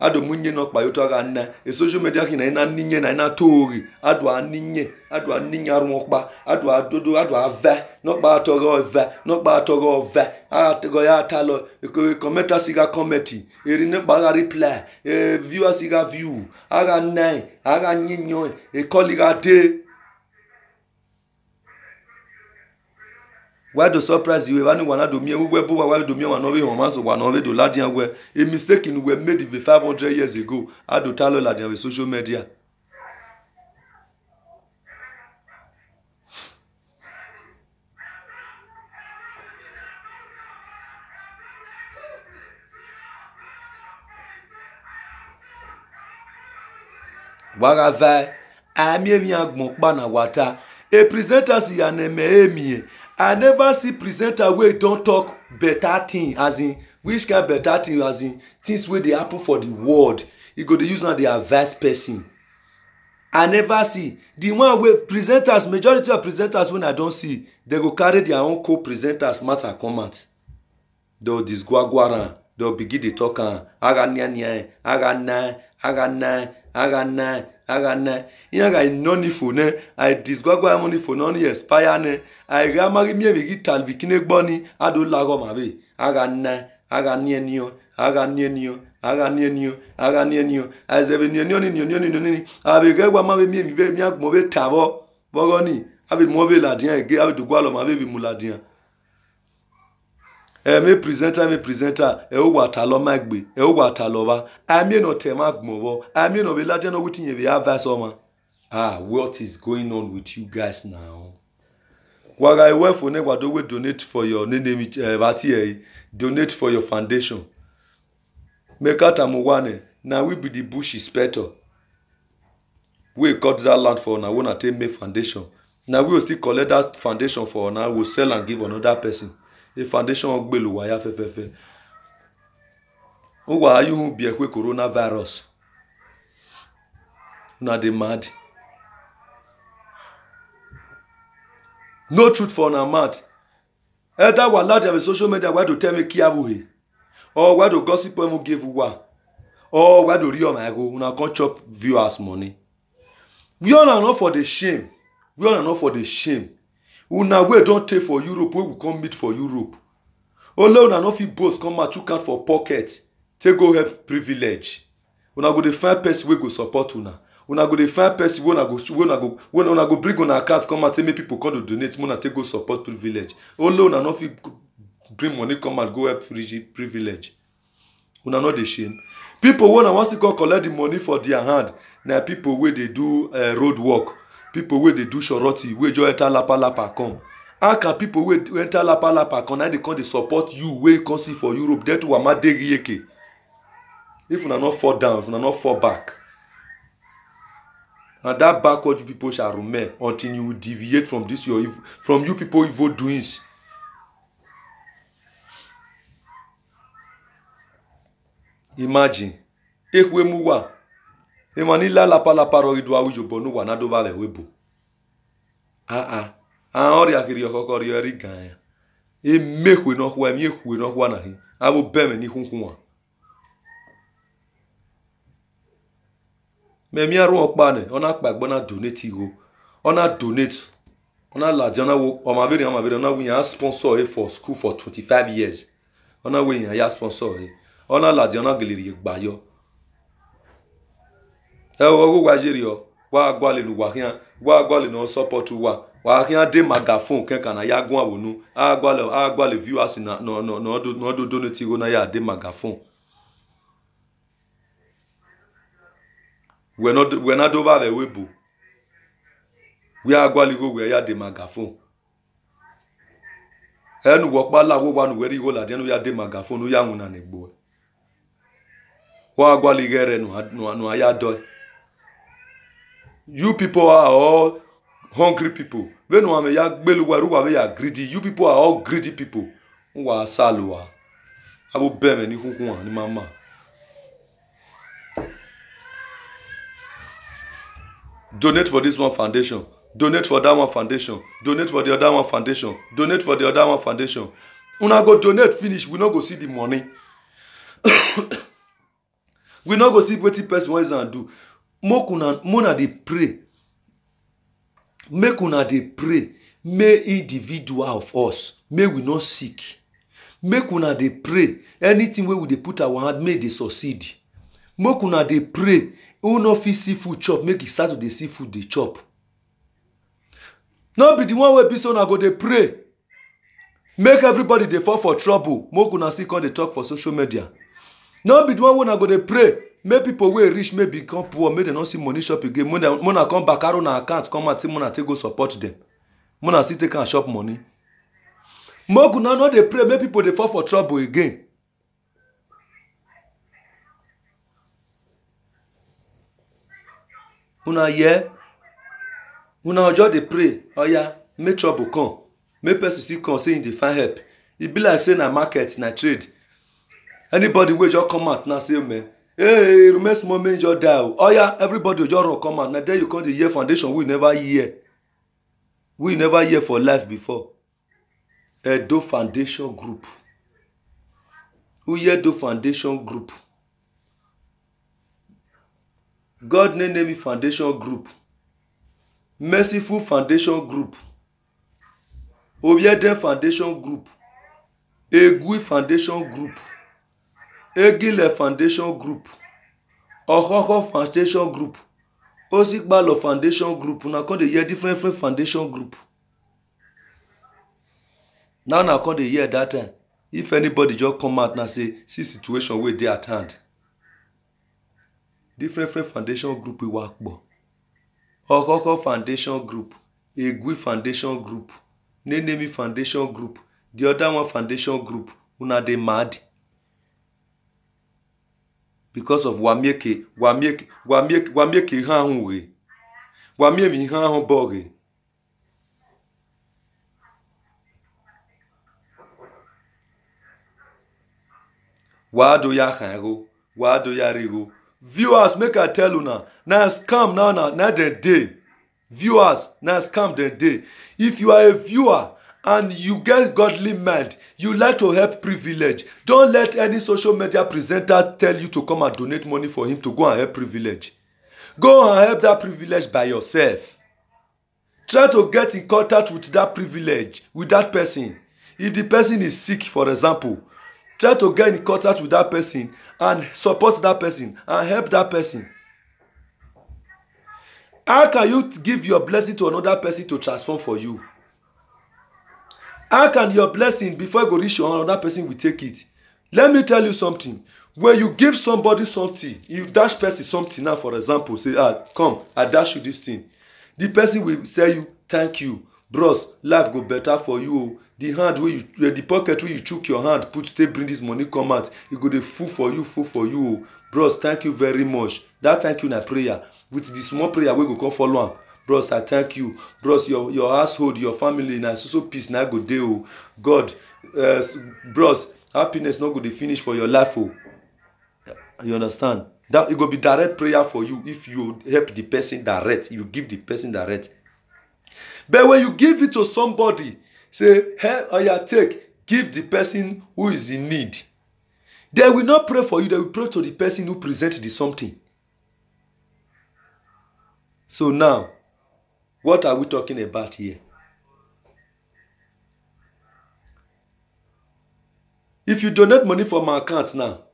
Ado munye no okpa yoto aga nne. E social media ki na ina ninye na ina tori. Ado aninye aru okpa. Ado adodo ado ave. Nokpa atogo ove. Nokpa atogo ove. Atogo ya talo. Commenter siga committee. Eri ne baga reply. Viewer siga view. Aga nne. Aga nyinyo. E colleague de. Why do surprise you? If anyone do me, we why do me one of you man so one of do ladian where a mistake in we made it 500 years ago. I do tell ladian with social media. Wagava ami agbon na wata. A presenter si aneme emi. I never see presenter where don't talk better thing as in which kind better thing as in things where they happen for the world. You go to use on the advice person. I never see the one where presenters, majority of presenters when I don't see, they go carry their own co-presenters matter come out. They'll disguaguaran, they'll begin to talk aga Yaga noni phone I disgwagwa money for noni expire ne I ga mari mi e tal vikine gboni ado lago mabe aga nienio as even nioni abi ga gwa mabe mi agmo be tabo bogoni abi mo be la dia ge abi dugwa lo mabe bi muladien me presenter e o wa talo magbe e o wa talova ami no tema gmovo ami no be la dia no witin ye be advice o ma what is going on with you guys now? Waga iwe for ne wado we donate for your donate for your foundation. Mekata muwane. Now we be the bush inspector. We cut that land for now. We na take make foundation. Now we will still collect that foundation for now. We'll sell and give another person. The foundation of Belu waya fefefe. Who are you who be a coronavirus? Now they mad. No truth for na mad. Either we allowed have social media where to tell me kiavuhe, or where to gossip and give wa, or where to real my go. Una can't chop viewers money. We all are not for the shame. We all are not for the shame. Una we don't take for Europe. We will come meet for Europe. Although una not fit boss come out you count for pocket. Take go help privilege. Una go the find person we go support una. Una go dey find person when una go bring on account come and tell me people come to donate, una take go support privilege. Although una no fit bring money come and go help privilege. Una no dey shame. People when I want to go collect the money for their hand, na people wey dey do road work, people wey dey do shoroti, wey just enter lapa come. How can people wey enter lapa come na dey come dey support you wey come see for Europe? That to ama dey yeke. If una not fall down, if una not fall back. And that backward people shall remain until you deviate from this your evil, from you people evil doings. Imagine, ekwe muwa, emanila la paro idwa ujobo no wana dova le webo. Ori akiri okokori eri gan. E mekwe no kwa mi ekwe no kwa na hi. Abo beme ni hunkunwa. Me mi aru okpa ne, ona gbagbo na donate igo. Ona donate. Ona la jana wo o ma veri ona we yan sponsor for school for 25 years. Ona we yan ya sponsor e. Ona la jana geleri gbayo. E wo wa jeri o. Wa gwale nu wa gwale no support wa kian de magafon kenkan na ya gun awonu. A gwale viewers na no do donate igo na ya de magafon. We're not over the webo. We are going to go where you the magaphone. And walk by la one where you go like we are the magaphone, we are on a boy. Wa gwali gere no ayado. You people are all hungry people. When no ame ya gbelu waru we are greedy. You people are all greedy people. Wa salwa. Abu beme ni hunkun ni mama. Donate for this one foundation. Donate for that one foundation. Donate for the other one foundation. Donate for the other one foundation. Una go donate finish, we not go see the money. We not go see what the person wants to do. Mona dey pray. Make una dey pray. May individual of us, may we not seek. Make una dey pray. Anything where we dey put our hand, may they succeed. Make una dey pray. Who no fit see food chop, make it start to dey see food dey chop. No be the one wey be so na go dey pray. Make everybody dey fall for trouble. Make una still come dey talk for social media. No be the one wey na go dey pray. Make people wey rich may become poor, make dem no see money shop again. Mona come back carry una account come out say mona take go support them. Mona still take and shop money. Make una no dey pray, make people dey fall for trouble again. Una here, una just dey pray. Oh yeah, make trouble come. Make person still come say dey find help. E be like say na market, na trade. Anybody wey just come out now say, man, hey, remain small man just die. Oh yeah, everybody just run come out. Now there you come the year foundation we never hear. We never hear for life before. Edo Foundation Group. Who hear Edo Foundation Group? God name me Foundation Group. Merciful Foundation Group. Ovieden Foundation Group. Egui Foundation Group. Egile Foundation Group. Okoko Foundation Group. Osikbalo Foundation Group. Now come dey hear different foundation group. Now come dey hear that time. If anybody just come out now say, see situation wey dey at hand. Different foundation group we work bo. Okoko Foundation Group, Egui Foundation Group, name foundation group. The other one foundation group. Una dey mad. Because of wamieke ha we. Wamiemi ha boge. Wado ya hango, wado ya rigo. Viewers, make I tell you now. Now scam now the day. Viewers, now scam the day. If you are a viewer and you get godly mind, you like to help privilege. Don't let any social media presenter tell you to come and donate money for him to go and help privilege. Go and help that privilege by yourself. Try to get in contact with that privilege, with that person. If the person is sick, for example, try to get in contact with that person and support that person and help that person. How can you give your blessing to another person to transform for you? How can your blessing, before you go reach your another person will take it? Let me tell you something. When you give somebody something, you dash person something now, for example, say, come, I dash you this thing. The person will say you, thank you. Bros, life go better for you. The hand where you, the pocket where you chook your hand, put to bring this money come out. It go dey full for you. Bros, thank you very much. That thank you na prayer. With the small prayer we go come follow am. Bros, I thank you. Bros, your household, your family na so peace na go dey o. God, bros, happiness no go dey finish for your life o. You understand? That it go be direct prayer for you if you help the person direct. You give the person direct. But when you give it to somebody, say, hey, oya take, give the person who is in need. They will not pray for you. They will pray to the person who presents the something. So now, what are we talking about here? If you donate money from my account now,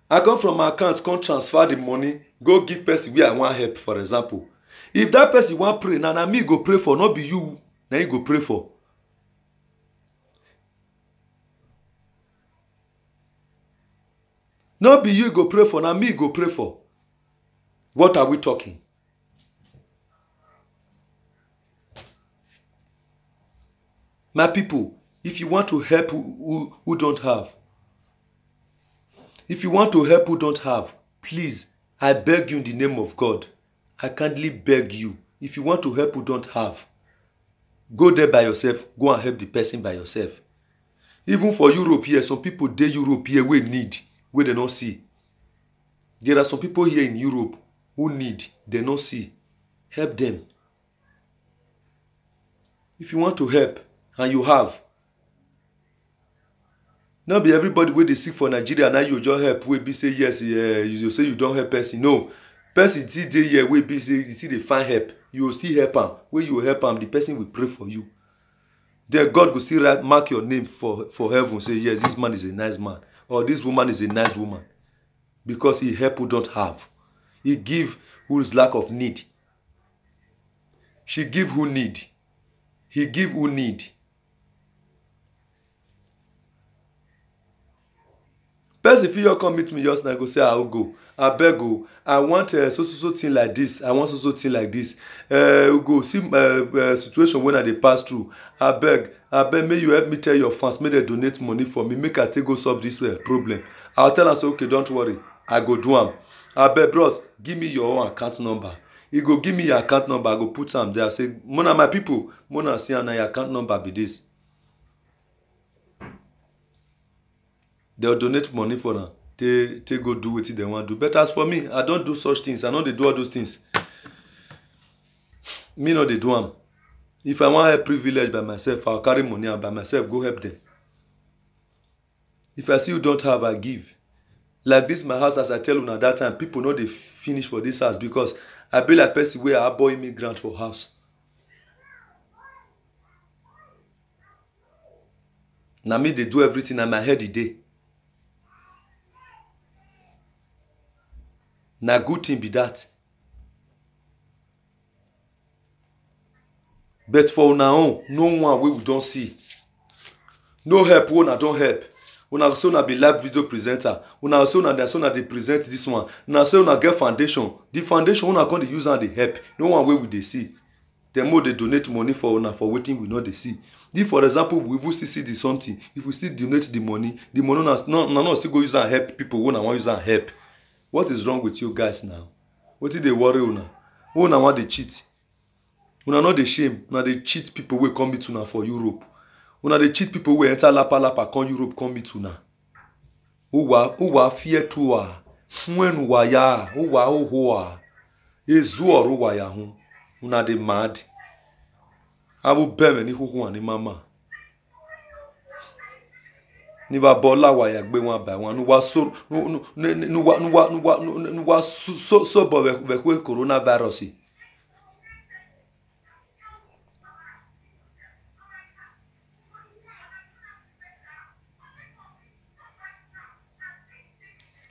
I come from my account, come transfer the money, go give person where I want help, for example. If that person want pray, na me go pray for, not be you, na you go pray for. Not be you go pray for, na me go pray for. What are we talking? My people, if you want to help who don't have, if you want to help who don't have, please, I beg you in the name of God, I kindly beg you, if you want to help who don't have, go there by yourself, go and help the person by yourself. Even for Europe here, some people dey Europe here wey need, wey they don't see. There are some people here in Europe who need, they don't see. Help them. If you want to help, and you have, not be everybody wey dey sick for Nigeria now you just help wey be say yes, you say you don't help person. No, person still dey here wey be say you still dey find help. You will still help am. When you help am, the person will pray for you. Then God will still mark your name for heaven. Say yes, this man is a nice man, or this woman is a nice woman, because he help who don't have. He give who is lack of need. She give who need. He give who need. Person if you come meet me just now, go say I will go. I beg go. I want so thing like this. I want so thing like this. Go see situation when I dey pass through. I beg. May you help me tell your fans. May they donate money for me. Make I take go solve this problem. I'll tell them say okay, don't worry. I go do am. I beg bros, give me your own account number. You go give me your account number. I go put am there. I say, Mona my people, Mona see na your account number be this. They'll donate money for them. They go do what they want to do. But as for me, I don't do such things. I know they do all those things. Me no they do them. If I want help privilege by myself, I'll carry money and by myself go help them. If I see you don't have, I give. Like this, my house, as I tell you at that time, people know they finish for this house because I be like person where I boy immigrant for house. Now me they do everything and my head a day. Na good thing be that. But for una own, no one wey we don't see. No help when I don't help. Una also na be live video presenter. Una also na dey present this one. Una so una get foundation. The foundation una come dey use and dey help. No one wey we dey see. The more they donate money for una for waiting we know they see. If, for example, we will still see the something, if we still donate the money not still go use and help people when I want use and help. What is wrong with you guys now? What did they worry una? Who una want they cheat? Una not the shame. Una they cheat people wey come meet una for Europe. Una they cheat people wey enter lapa come Europe come meet una. Uwa fear tuwa. When waya, uwa uwa. Ezuor uwa ya hun. Una they mad. Abu beme ni huhu ani mama. Niva bola waya gbe wan by wan. Nuwa so bo vekwe coronavirus.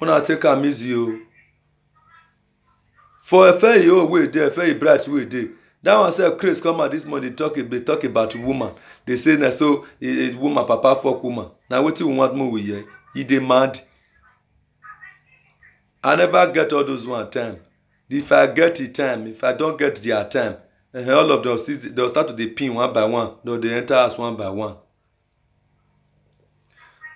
Una take am easy o. For a fair yo wey dey, fair bright wey dey. That one say Chris come out this morning talk about woman. They say na so a woman papa fuck woman. Now wetin we want more we hear? He dey mad. I never get all those one time. If I get the time, if I don't get their time, all of them they'll start to dey pin one by one. They enter us one by one.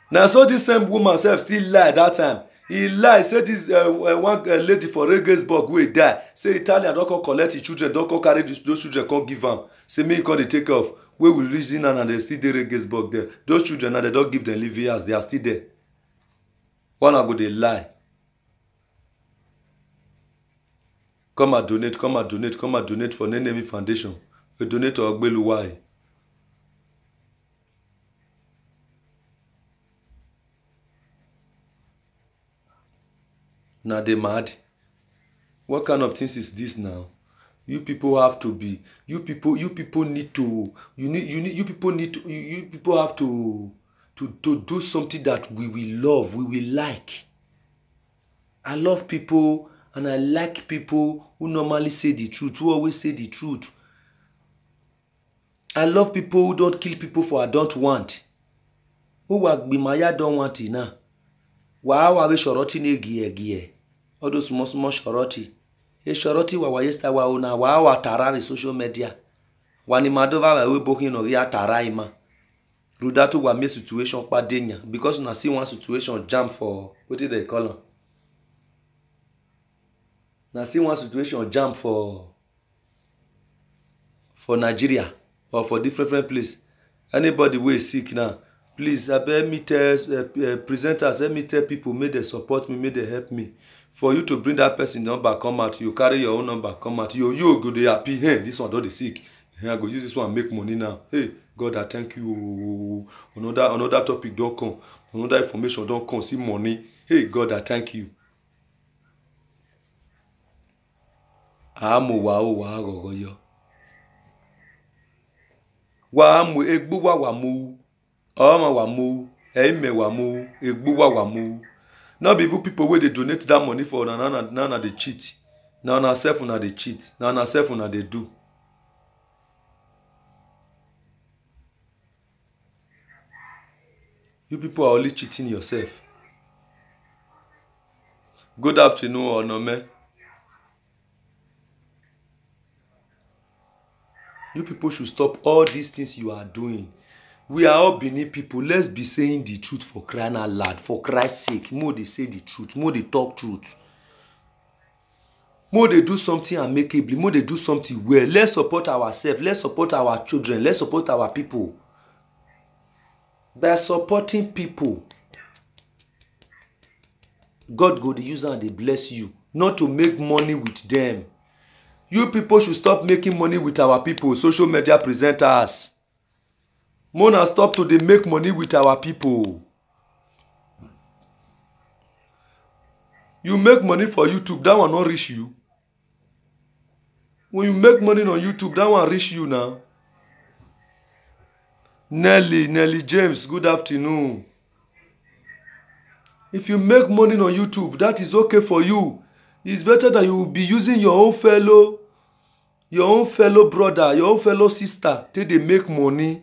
Now so this same woman self still lie that time. He lie say this one lady for Regensburg wey die. Say Italian don come collect his children, don come carry those children come give am. Say make he come dey take off. Wey we reach in and they still dey Regensburg there. Those children now they don't give them living house. They are still there. One go dey lie. Come and donate for Nenemi Foundation. We donate to Ogbeluwai. Now they mad. What kind of things is this now? You people have to be. You people need to. You people have to do something that we will love, we will like. I love people and I like people who normally say the truth, who always say the truth. I love people who don't kill people for I don't want. Who Wagbimaya don't want it now. Wa we shoroti ne gie. All those small shoroti. E shoroti wa yesta wa una wa tara with social media. Wani madova we bokin no ya tara ima. Rudatu wa me situation pa denya because una see one situation jam for what did they call am? Na see one situation jam for Nigeria or for different place. Anybody wey sick now, please let me tell presenters, let me tell people, may they support me, may they help me. For you to bring that person number come out, you carry your own number come out. You go dey happy. Hey, this one don dey sick. Hey, I go use this one make money now. Hey, God, I thank you. Another topic don come. Another information don come. See money. Hey, God, I thank you. Amu wa o wa gogo yo. Wa amu egbu wa mu. Oma wa mu. Eme wa mu. Egbu wa mu. Not be people wey dey donate that money for na dey cheat. Now na self una dey cheat. Now na self una dey do. You people are only cheating yourself. Good afternoon, Onome. You people should stop all these things you are doing. We are all Benin people. Let's be saying the truth for crying out loud. For Christ's sake. More they say the truth. More they talk truth. More they do something amicably. More they do something well. Let's support ourselves. Let's support our children. Let's support our people. By supporting people, God go the user and they bless you. Not to make money with them. You people should stop making money with our people. Social media presenters. Mona stop to dey make money with our people. You make money for YouTube, that one not reach you. When you make money on YouTube, that one reach you now. Nelly James, good afternoon. If you make money on YouTube, that is okay for you. It's better that you will be using your own fellow brother, your own fellow sister till they make money.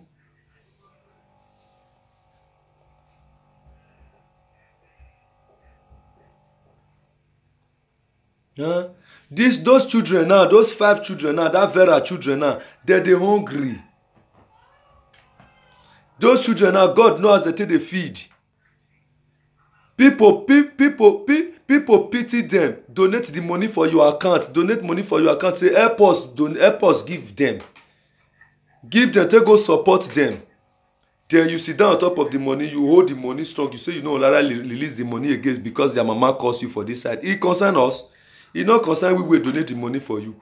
Huh? Those children now, those 5 children now, that Vera children now, they're hungry. Those children now, God knows they take the feed. People pity them. Donate the money for your account. Donate money for your account. Say help us give them. Give them, take go support them. Then you sit down on top of the money, you hold the money strong. You say you no rather release the money again because their mama calls you for this side. It concern us. It not concern we will donate the money for you.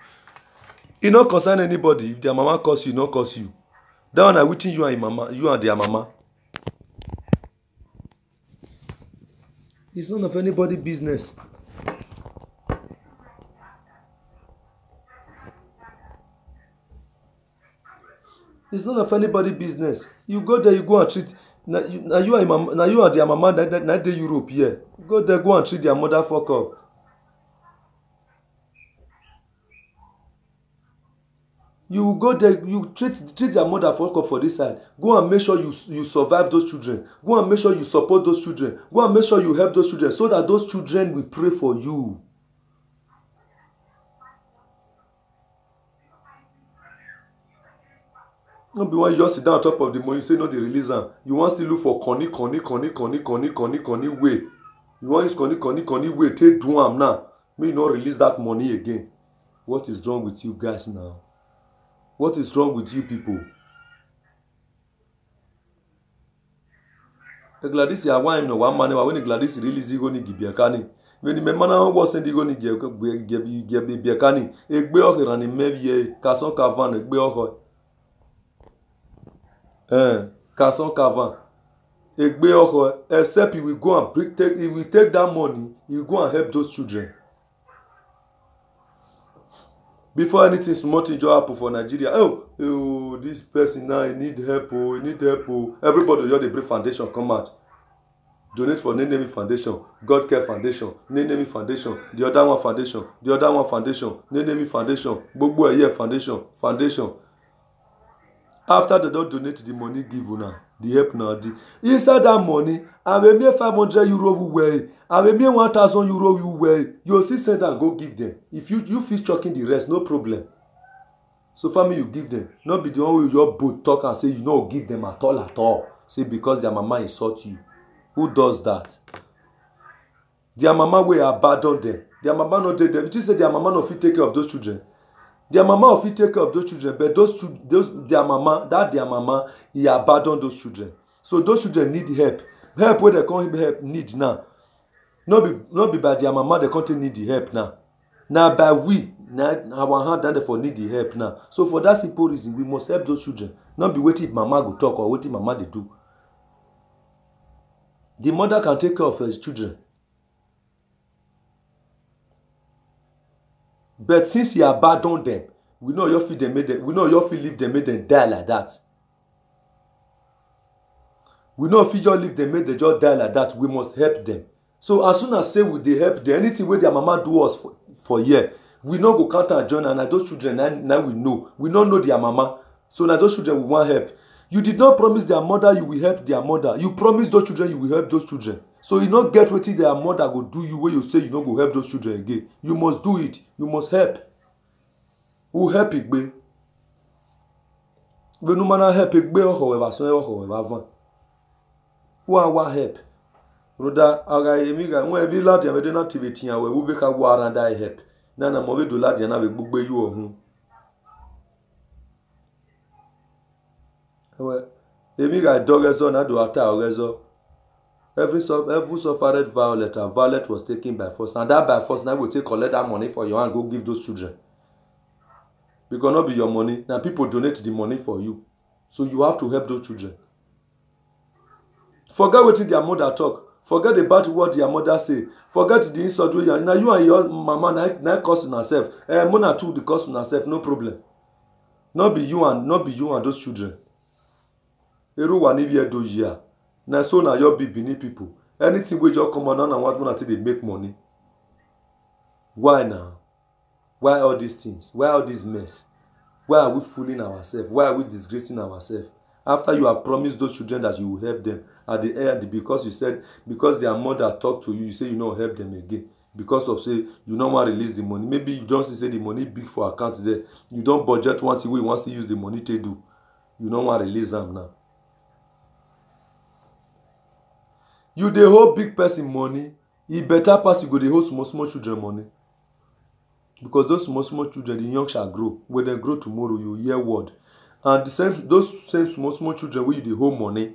It not concern anybody. If their mama calls you, not calls you. That one are within you and their mama. It's none of anybody's business. It's none of anybody's business. You go there, you go and treat. Now you and their mama that day Europe here. Go there, go and treat their mother fuck up. You go there, you treat their mother fuck up for this side. Go and make sure you survive those children. Go and make sure you support those children. Go and make sure you help those children so that those children will pray for you. No be when you just sit down on top of the money, you say no, they release them. You want to look for conny way. You want use conny way, take do am now. May you not release that money again. What is wrong with you guys now? What is wrong with you people? Gladys ya wine no one man when Gladys release go ni gibiakani. When the man was send go ni gibiakani. Egbe ohira ni mevie kason kavan egbe oho. Kason kavan. Egbe oho except he will go and he will take that money, he will go and help those children. Before anything small thing just happen for Nigeria, oh, this person now he need help, he need help. Everybody just dey bring foundation come out. Donate for Nenemi Foundation, God Care Foundation, Nenemi Foundation, the other one foundation, Nenemi Foundation, Gbogbo Eye Foundation. After they don't donate the money give una, the help now the inside that money, I will make 500 euro way. I will make 1,000 euro you way. You see send and go give them. If you feel chucking the rest, no problem. So family you give them. Not be the one with your boat talk and say you no give them at all. Say because their mama insult you. Who does that? Their mama will abandon them. Their mama not take them. You say their mama no fit take care of those children. Their mama will fit take care of those children, but their mama, he abandoned those children. So those children need help. Help where they can't help need now. Not be by their mama they can't need the help now. Now by we, now our hand and for need the help now. So for that simple reason, we must help those children. Not be waiting if mama go talk or waiting mama they do. The mother can take care of her children. But since he abandoned them, we know your feet leave them, made them die like that. We know if you just leave them, made them just die like that. We must help them. So as soon as say we they help them, anything where their mama do us for year, we no go counter and join, and those children now we know. We don't know their mama. So now those children we want help. You did not promise their mother you will help their mother. You promised those children you will help those children. So you not get what their mother go do you where you say you not go help those children again. You must do it. You must help. Who help it be? We no man help it be or however so or however van. Who are help? Roda aga emiga when every lad ya me not activity and we will ka go around that help. Na na mo we do lad ya na we gbogbo you ohun. Well, emiga dogezo na do ata ogezo. Every suffered violent and violent was taken by force. And that by force now will take collect that money for you and go give those children. Because not be your money. Now people donate the money for you. So you have to help those children. Forget what their mother talk. Forget about what their mother say. Forget the insult. Now you and your mama now cursing herself. Mona too the cursing herself, no problem. Not be you and those children. Everyone here do year. Now so now your big beneath people. Anything we just come on and want until they make money. Why now? Why all these things? Why all this mess? Why are we fooling ourselves? Why are we disgracing ourselves? After you have promised those children that you will help them at the end, because you said, because their mother talked to you, you say you don't help them again. Because of say you don't want to release the money. Maybe you don't say the money big for account there. You don't budget one thing we want to use the money to do. You don't want to release them now. You dey hold big person money, e better pass you go dey hold small small children money. Because those small small children, the young shall grow. When they grow tomorrow, you hear word. And those same small small children wey you dey hold money,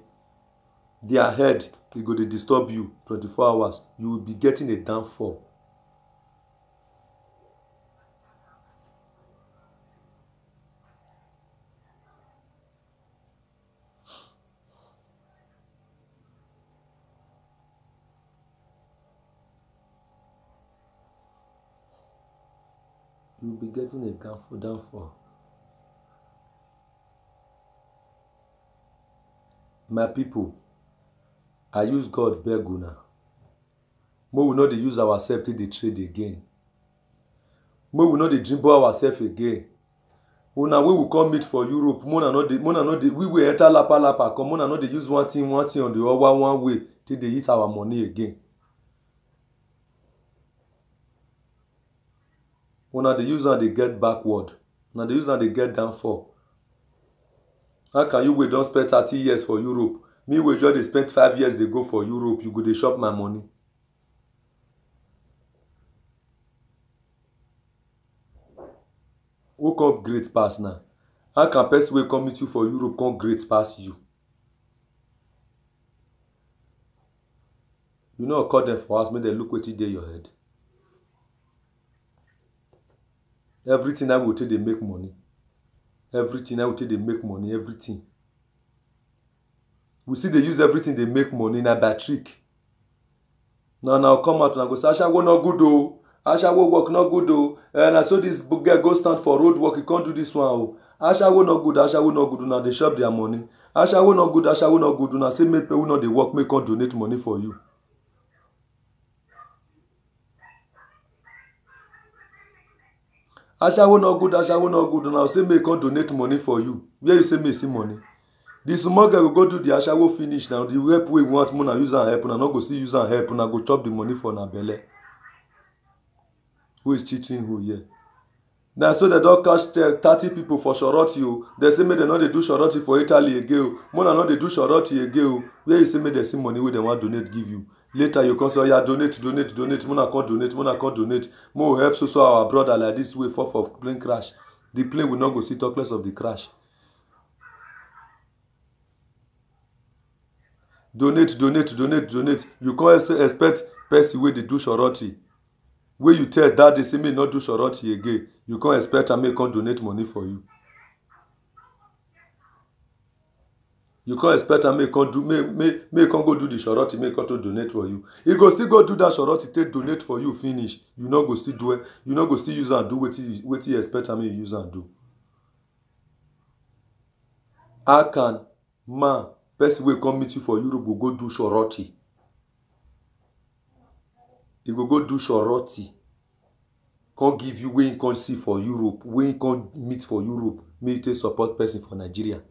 their head e go dey disturb you 24 hours. You will be getting a downfall. You will be getting a downfall. My people, I use God beg una. Make we no dey use ourselves take dey trade again. Make we no dey dribble ourselves again. Una wey we come meet for Europe, una no dey we will enter lapa come, una no dey use one thing on the other one way till dey eat our money again. Una dey use am dey get backward. Una dey use am dey get downfall. How can you wey don spend 30 years for Europe, me wey just dey spend 5 years dey go for Europe, you go dey chop my money? Who come great pass now? How can person wey come meet you for Europe come great pass you? You no call them for house make dem look wetin dey your head. Everything I will take dey make money. Everything I will take dey make money. Everything. We see they use everything they make money na by trick. Now come out and go say Ashawo no good o. Ashawo work no good o. Na so this girl go stand for road work, he can't do this one o. Ashawo no good, Ashawo no good. Now they shop their money. Ashawo no good, Ashawo no good. Now say make people no dey work, make come donate money for you. Ashawo no good, Ashawo no good. Now say make come donate money for you. Where you say me see money? The small girl go do the Ashawo finish now. The help we want una use and help, una no go still use and help, una go chop the money for na belle. Who is cheating who here? Now so they don't catch 30 people for Shoroti o. They say make they no dey do Shoroti for Italy again o. Mona no dey do Shoroti again o. Where you say make they see money wey they want donate give you. Later you come say yeah donate. Mona come donate. Mo help so our brother like this way for plane crash. The plane will not go see talk less of the crash. Donate. You can't expect person wey dey do Shoroti. Wey you tell that they say may not do Shoroti again, you can't expect am make come donate money for you. You can't expect am make come do make come go do the Shoroti, make come to donate for you. He go still go do that Shoroti, take donate for you finish. You no go still do it. You no go still use and do wetin you expect am make you use and do. How can man person wey come meet you for Europe go do Shoroti? He go do Shoroti. Can't give you wey you can't see for Europe, wey you can't meet for Europe, make you take support person for Nigeria.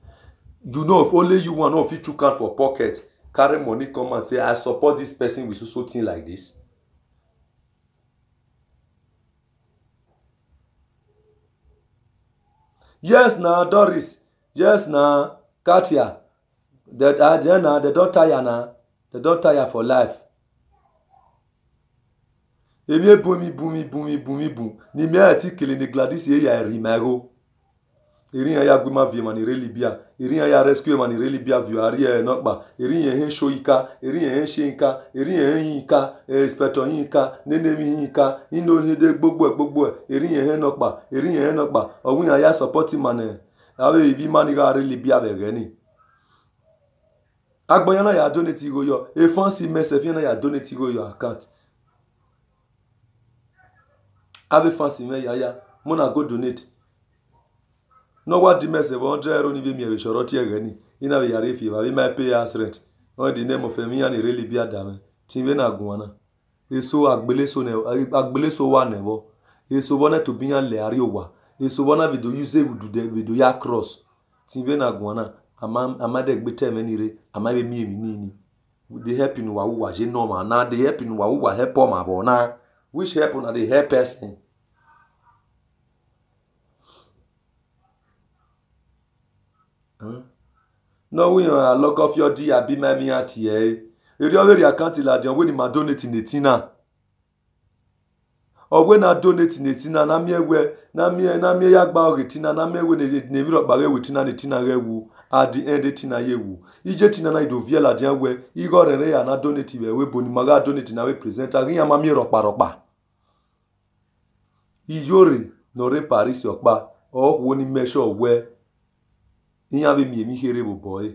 You know if only you want know if you took out for pocket, carry money come and say I support this person with so thing like this. Yes na Doris, yes na Katia. They don't tire now. They don't tire for life. Emi boom. Ni me ati kele ne Gladys ye ya Rimero. Irin ya gwima vie manire Libya. Irin ya rescue manire Libya view ari nokba. Irin ye hen shoika, irin ye hen shinka, irin ye hen yinka, inspector yinka, nenemi yinka, ino hede gbogbo. Irin ye hen nokba. Owin ya support man. Awe ibi maniga ari Libya begeni. Agboyana ya donate go yo. E fancy message yana ya donate go your account. Have a fancy me ya. Mona go donate. No what the message €100 ni be me we Shoroti egeni. Ina we yare fi ba we my pay us rent. On the name of me and really be adame. Tin we na gwana. Eso agbeleso wa nebo. Eso bona to be an le ari owa. Eso bona video use video ya cross. Tin we na gwana. Amade gbe teme ni re. Amabe mi ni. They help in wa je normal. Na they help in wa help ma bo na. Which help na the help person. No we lock off your D abi my me at here. eri overi account la dia when ma donate in etina or when I donate in etina na mie ya gba ogetina na mie we ne viro kpare wetina netina rewu at the end etina yewu ije tina na ido vie la dia we igo rere ya na donate we boni maga donate na we present ari ya ma mie rokpa ijore no re paris okpa o wo ni measure we iya be mi here bo boy.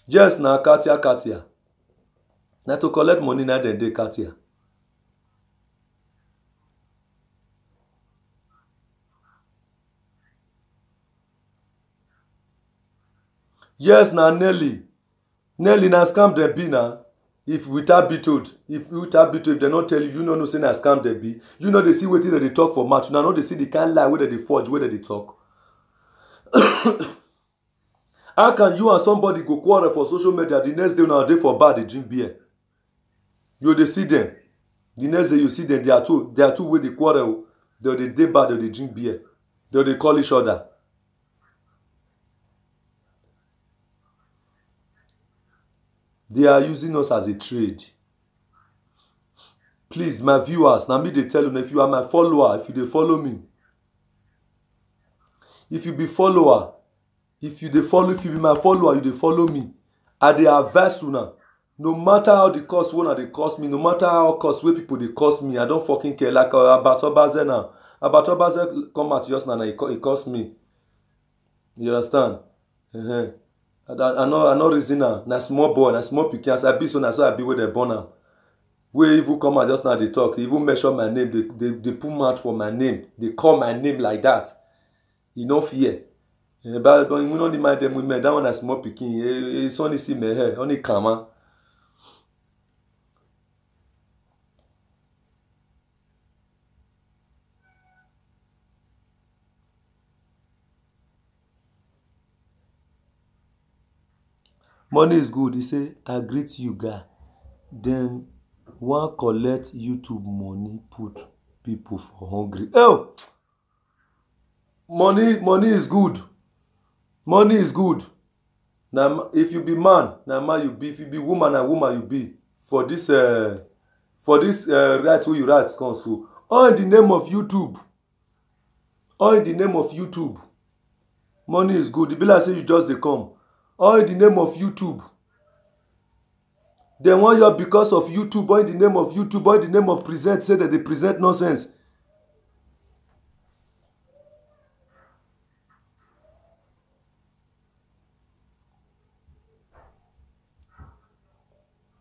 Yes, na Katia. Na to collect money na dem dey Katia. Yes, na Nelly na scam dem be na. If without be told, if dem no tell you, you no know say na scam dem be. You know they see wetin dem dey talk for mouth. Una no dey see the kind lie wey dem dey forge, wey dem dey talk. How can you and somebody go quarrel for social media the next day una dey for bar dey drink beer? You dey see them. The next day you see them, they are two wey dey quarrel. They dey bar, they dey drink beer. They dey call each other. They are using us as a trade. Please, my viewers, na me dey tell you, if you are my follower, if you dey follow me, if you be follower, if you be my follower, you dey follow me, I dey advise una, no matter how the cost wey una dey cost me, no matter how cost wey people dey cost me, I don't fucking care. Like Abatobaze now, Abatobaze come out just now, it cost me. You understand? I no reason na small boy, na small pikin. As I be so, na so I be wey dem born am. Wey even come out just now dey talk, even mention my name, they put mouth for my name, they call my name like that. You no fear. But we no dey mind them women. That one na small pikin. It's only see my hair, only kama. Money is good. He say, I greet you, guy. Then one collect YouTube money, put people for hungry. Oh, money is good. Money is good. Now, if you be man, na man you be. If you be woman, na woman you be. For this right wey you write come so. All in the name of YouTube. All in the name of YouTube. Money is good. E be like say you just dey come. All in the name of YouTube. They want you because of YouTube. All in the name of YouTube. All in the name of present. Say that they present nonsense.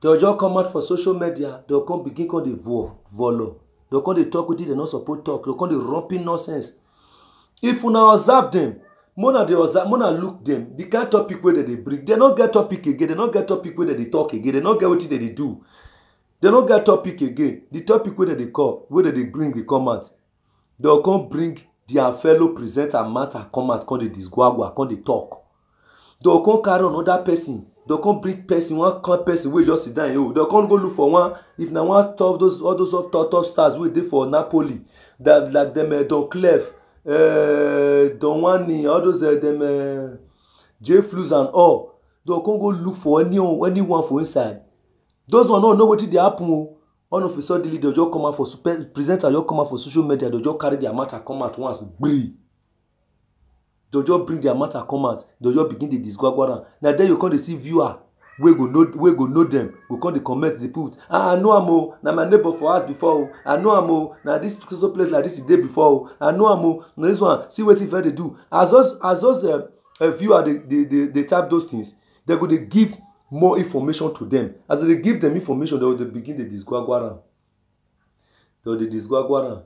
They'll just come out for social media. They'll come begin come dey volo. They'll come dey talk with it. They not suppose talk. They'll come dey romping nonsense. If una observe them, mona look them. The kind topic where they bring, they don't get topic again. They don't get topic where they talk again. They don't get what they do. They don't get topic again. The topic where they call, where they bring, they come out. They'll come bring their fellow presenter matter, come out, come they disguagua, come they talk. They'll come carry another person. They'll come bring person, one person wey just sit down. They'll come go look for one. If na one top those top stars wey dey for Napoli, that like them Don Clef, Don Wani, all those them J Flus and all. They'll come go look for anyone for inside. Those one don't know wetin dey happen. All of a sudden they'll just come out for presenter, just come out for social media. They'll just carry their matter come out once. They'll just bring their matter come out. They'll just begin to disguagua. Now then you come to see viewer we go know them. We come to comment the put. I know am na my neighbor for us before. I know am na this so place like this the day before. I know am na this one. See what if they do. As those viewer they type those things, they go to give more information to them. As they give them information, they will begin to disguagua. They will disguagua.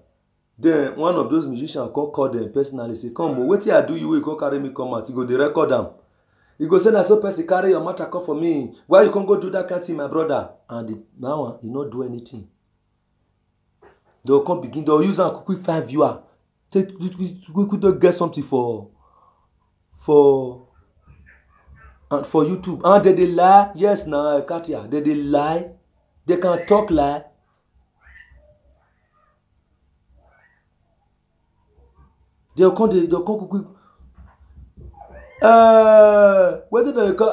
Then one of those musicians call them personally, say, come, wetin I do you wey you come carry me come out? You go dey record am. You go say na so person carry your matter come for me. Why you can't go do that kind of thing, my brother? And now he not do anything. They'll come begin, they'll use a quick 5 viewer. We could get something for YouTube. And they lie. Yes, now Katia, they lie. They can talk lie. They'll come quick. Wetin dem dey call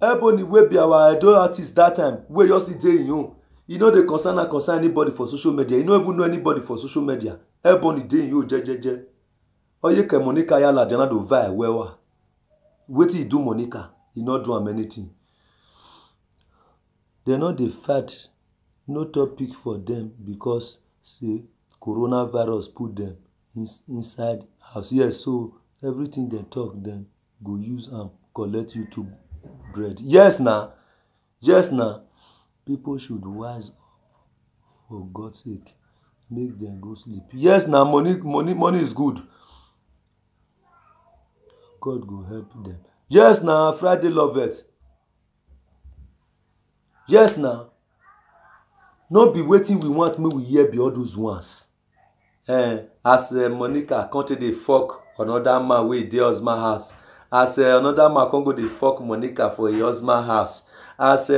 Ebony wey be our idol artist that time, wey just dey im own. E no dey concern anybody for social media. E no even know anybody for social media. Ebony dey im own jejeje. Oyeke Monica Ayala dey not do vie well. Wetin e do Monica? E no do am anything. They no dey fight, no topic for them because say coronavirus put them inside house. Yes, so everything they talk dem go use am collect YouTube bread. Yes na. People should wise up for God's sake. Make them go sleep. Yes na, money is good. God go help them. Yes na, Friday Loveth. Yes na. No be wetin we want make we hear be all those ones. As Monica come take dey fuck another man wey dey husband house. As another man come go dey fuck Monica for her husband house. As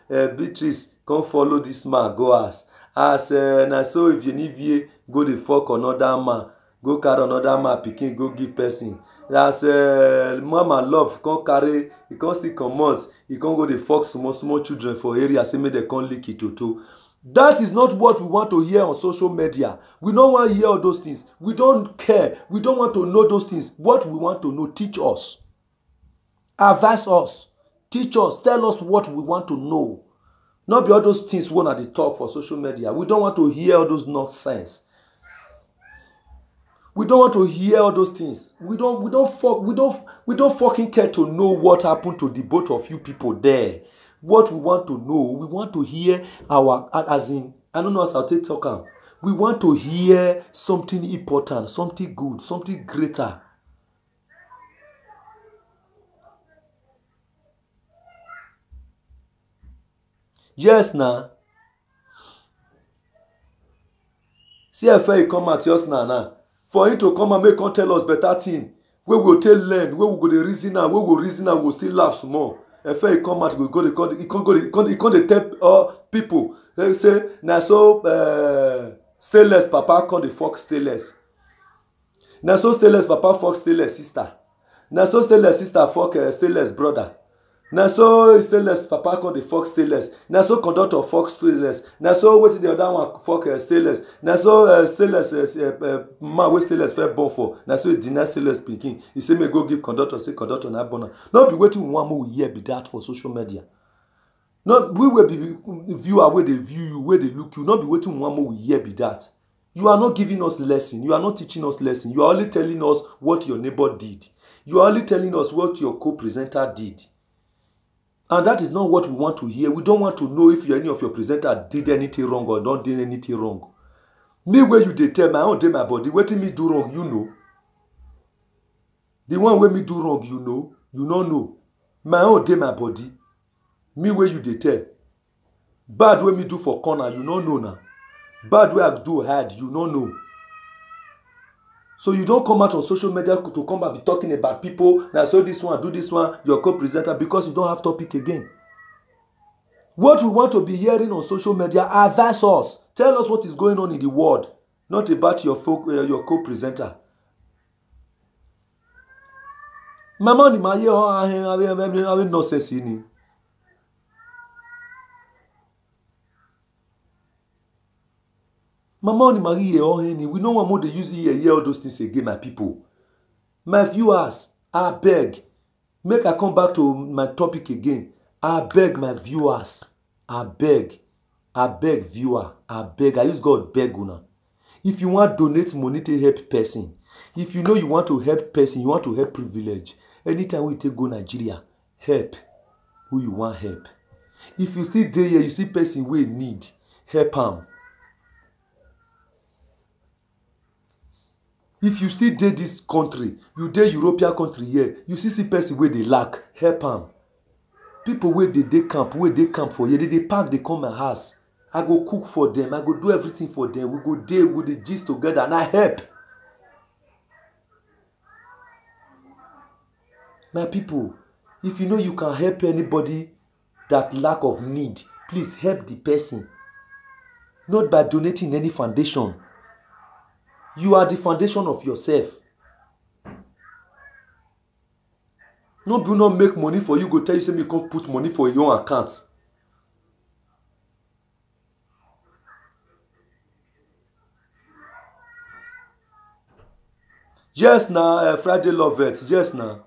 Beatrice come follow this man go house. As na so Evienivie go dey fuck another man, go carry another man pikin go give person. As Mama Love come carry, e come still comot, e come go dey fuck small children for area, say make dem come lick itoto. That is not what we want to hear on social media. We don't want to hear all those things. We don't care. We don't want to know those things. What we want to know, teach us. Advise us. Teach us. Tell us what we want to know. Not be all those things we want to talk for social media. We don't want to hear all those nonsense. We don't want to hear all those things. We don't fucking care to know what happened to the both of you people there. What we want to know, we want to hear our, as in, I don't know how to talk. We want to hear something important, something good, something greater. Yes, na. See if you come at us now. For him to come and make him tell us better thing. Where we will tell learn, where we go the reason now, where we go reason now, we will still laugh some more. If he come out, he can't tell people. They say, na so Stainless Papa come the fuck Stainless. Na so Stainless Papa fuck Stainless sister. Na so Stainless sister fuck Stainless brother. Na so Stainless Papa come the fuck Stainless. Na so conductor fuck Stainless. Na so wetin the other one fuck Stainless. Na so Stainless man wey Stainless first born for. Na so he deny Stainless pikin. He say me go give conductor, say conductor na born am. No be wetin we want more we hear be that for social media. No, we will be viewer where they view you, where they look you. Not be wetin we want more we hear be that. You are not giving us lesson. You are not teaching us lesson. You are only telling us what your neighbor did. You are only telling us what your co-presenter did. And that is not what we want to hear. We don't want to know if any of your presenter did anything wrong or don't did anything wrong. Me where you dey tell my own day my body, wetin me do wrong, you know. The one where me do wrong, you know. You don't know. My own day my body. Me where you dey tell. Bad way me do for corner, you don't know now. Bad way I do hard, you don't know. So you don't come out on social media to come and be talking about people. Now, so this one, do this one, your co-presenter, because you don't have topic again. What we want to be hearing on social media, advise us. Tell us what is going on in the world. Not about your co-presenter. Mama ni ma ye ho nonsense ni. Mama only Marie we no want more they use hear all those things again, my people. My viewers, I beg. Make I come back to my topic again. I beg my viewers. I beg viewer. I beg. I use God beg una. If you want to donate money to help person, if you know you want to help person, you want to help privilege, anytime we take go Nigeria, help who you want help. If you see there, you see person we need, help am. If you still dey this country, you dey European country here, you see person where they lack, help am. People where they camp for here, they pack, they come my house. I go cook for them, I go do everything for them. We go there with the gist together and I help. My people, if you know you can help anybody that lack of need, please help the person. Not by donating any foundation. You are the foundation of yourself. No people not make money for you, go tell you say me can't put money for your own account. Yes na Friday love it. Yes na.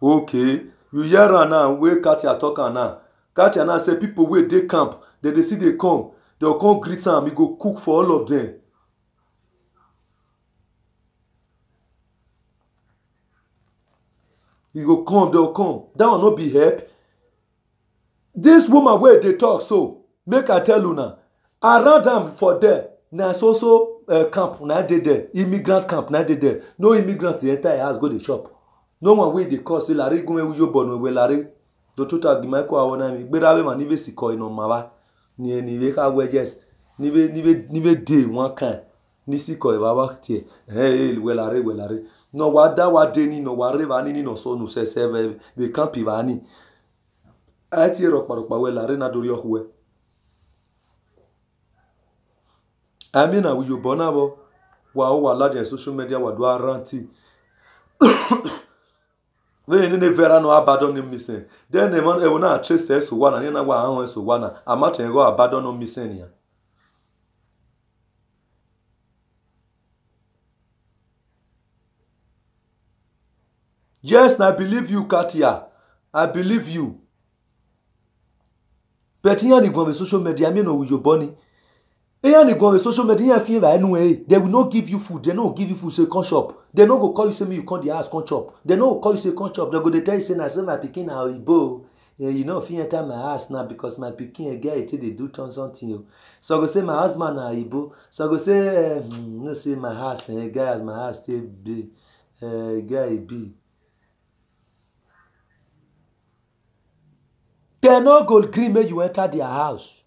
Okay, you hear am now wey Katia talk am now. Katia now say people wey dey camp, dey see dey come, dey come greet am, he go cook for all of them. He go come, they'll come. That will not be help. This woman wey dey talk so, make I tell you now, around am for there, na so camp na dey there, immigrant camp na dey there. No immigrant dey enter house go dey shop. No one wey dey call say lare gume uyo bono we lare. Do tuta gimaiko awona mi. Gbera we ma nive siko ino mawa. Ni we ka we yes. Nive dey one kind. Ni siko e baba tie. We lare. No wada wade ni no ware vani ni no so no se we camp vani. Ati rokpa we lare na dori okwe. Amina uyo bona bo. Wa o wala de social media wa do aranti. When they vera no abandon him missing. Then they want to na trace the so one and na wa an so one. Amate go abandon no missing ya. Yes, I believe you, Katia. I believe you. But here they go on social media, I mean no your bunny. Here they go on social media, feel like anyway, they will not give you food. They no give you food, say come shop. They no go call you say me you come the house, come chop. They no go call you say come chop. They go they tell you say na say my pikin na oyibo. You know if you enter my house now because my pikin a girl they do something. So I go say my husband na oyibo. So I go say no say my house, guy my house stay big, guy big. They no go gree make you enter their house.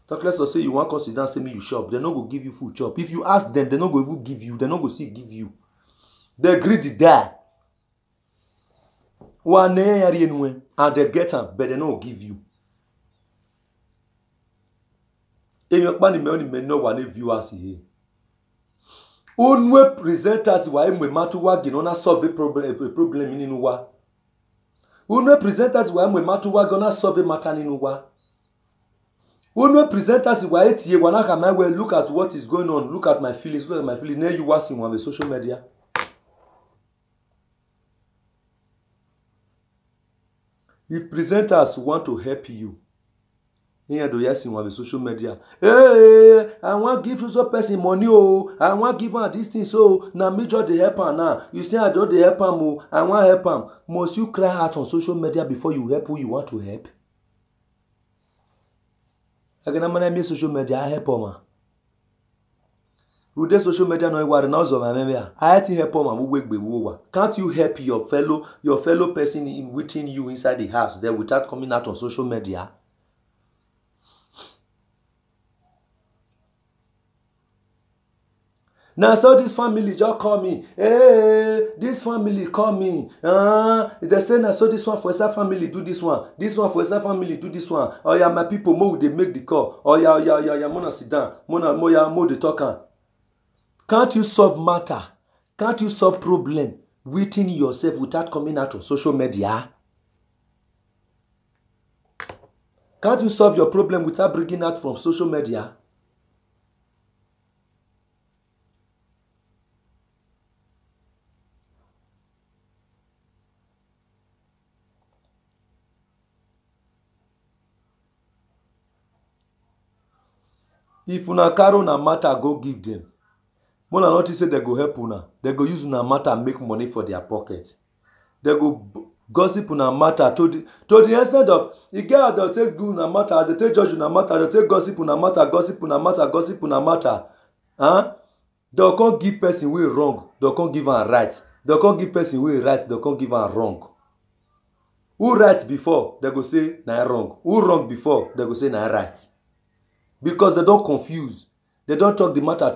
Talk less of say you want to sit down, say me you shop. They no go give you food chop. If you ask them, they no go even give you. They no go see give you. They greedy die. One and they get them, but they no give you. If you money me no one viewers here. Unwe presenters wa emwe matu wa gina solve problem ninu wa. Unwe presenters wa emwe matu wa gina solve matter ninu wa. Unwe presenters wa etie wana kama we look at what is going on, look at my feelings, look at my feelings. Now you watching on the social media. If presenters want to help you, here do yes on the social media. Hey, I want give you so person money oh, I want give her this thing so now me just the help her now. You say I don't the help am oh, I want help am. Must you cry out on social media before you help who you want to help? Again, I'm gonna social media I help am. With the social media no worry now so my I to help am we wake be over. Can't you help your fellow person in within you inside the house there without coming out on social media? Now so this family just call me. Hey, this family call me. They say now so this one for Esa family do this one. This one for Esa family do this one. Oh yeah, my people more they make the call. Oh yeah, mona sit down. Mona they talk. Can't you solve matter? Can't you solve problem within yourself without coming out on social media? Can't you solve your problem without bringing out from social media? If una carry una matter go give them, mona notice say they go help una. They go use una matter and make money for their pocket. They go gossip una matter to the extent of e get they'll take do una matter, they take judge una matter, they take gossip una matter. Huh? They'll come give person way wrong, they'll come give am right. They'll come give person way right, they'll come give am wrong. Who right before, they go say na wrong. Who wrong before, they go say na right. Because they don't confuse. They don't talk the matter,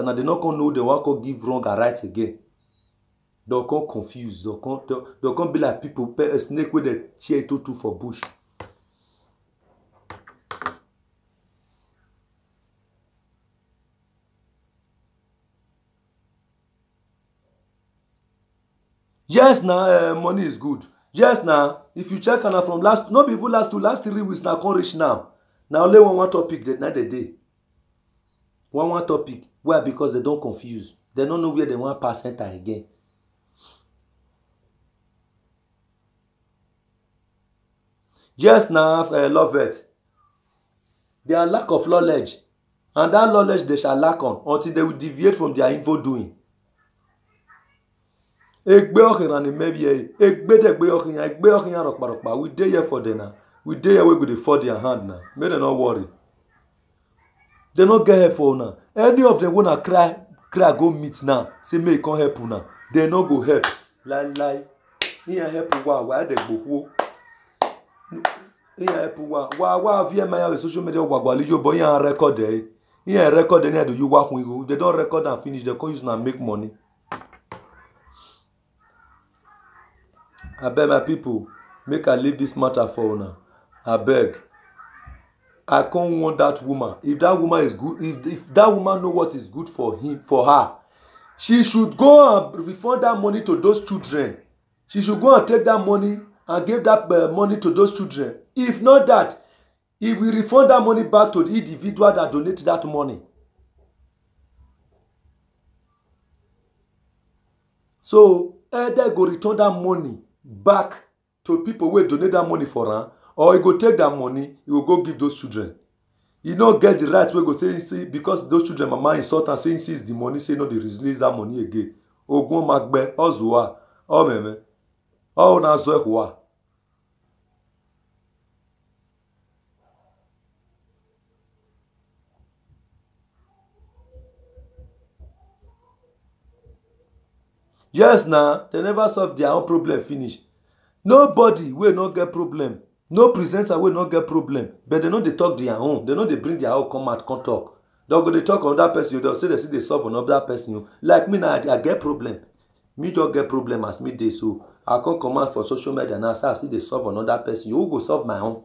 now they not gonna know they want to give wrong and right again. They'll come confused. They'll come be like people, a snake with a chair to for bush. Yes, now money is good. Yes, now if you check on from last, not even last 3 weeks now, can't reach now. Now only one topic that night a day. One topic. Why? Because they don't confuse. They don't know where they want pass center again. Yes, now love it. Their lack of knowledge, and that knowledge they shall lack on until they will deviate from their info doing. Egbe okin and maybe egbe de egbe okin rokpa. We dey here for them now. We dey here we go dey for their hand now. Make them not worry. They not get help for now. Any of them wanna cry go meet now. Say make can't help now. They no go help. Lie. Here help why they go. Here help why via my social media wagwalijo boy and record there. Here record any do you work with you. They don't record and finish. They can use now make money. I beg my people, make I leave this matter for now. I beg. I can't want that woman. If that woman is good, if that woman know what is good for her, she should go and refund that money to those children. She should go and take that money and give that money to those children. If not that, he will refund that money back to the individual that donated that money. So, either go return that money back to people who donate that money for her, or he go take that money, he will go give those children. You don't get the right way go say because those children mama insult and say seize the money, say no, they release that money again. Ogun magbe, ozuwa, meme, na zoekwa. Yes, now they never solve their own problem finish. Nobody will not get problem. No presenter will not get problem. But they know they talk their own. They know they bring their own come out, come talk. They'll go they talk on that person. They'll say they solve on that person. Like me now, I get problem. Me just get problem as me day. So I can't command for social media now. So I see they solve another person. You go solve my own.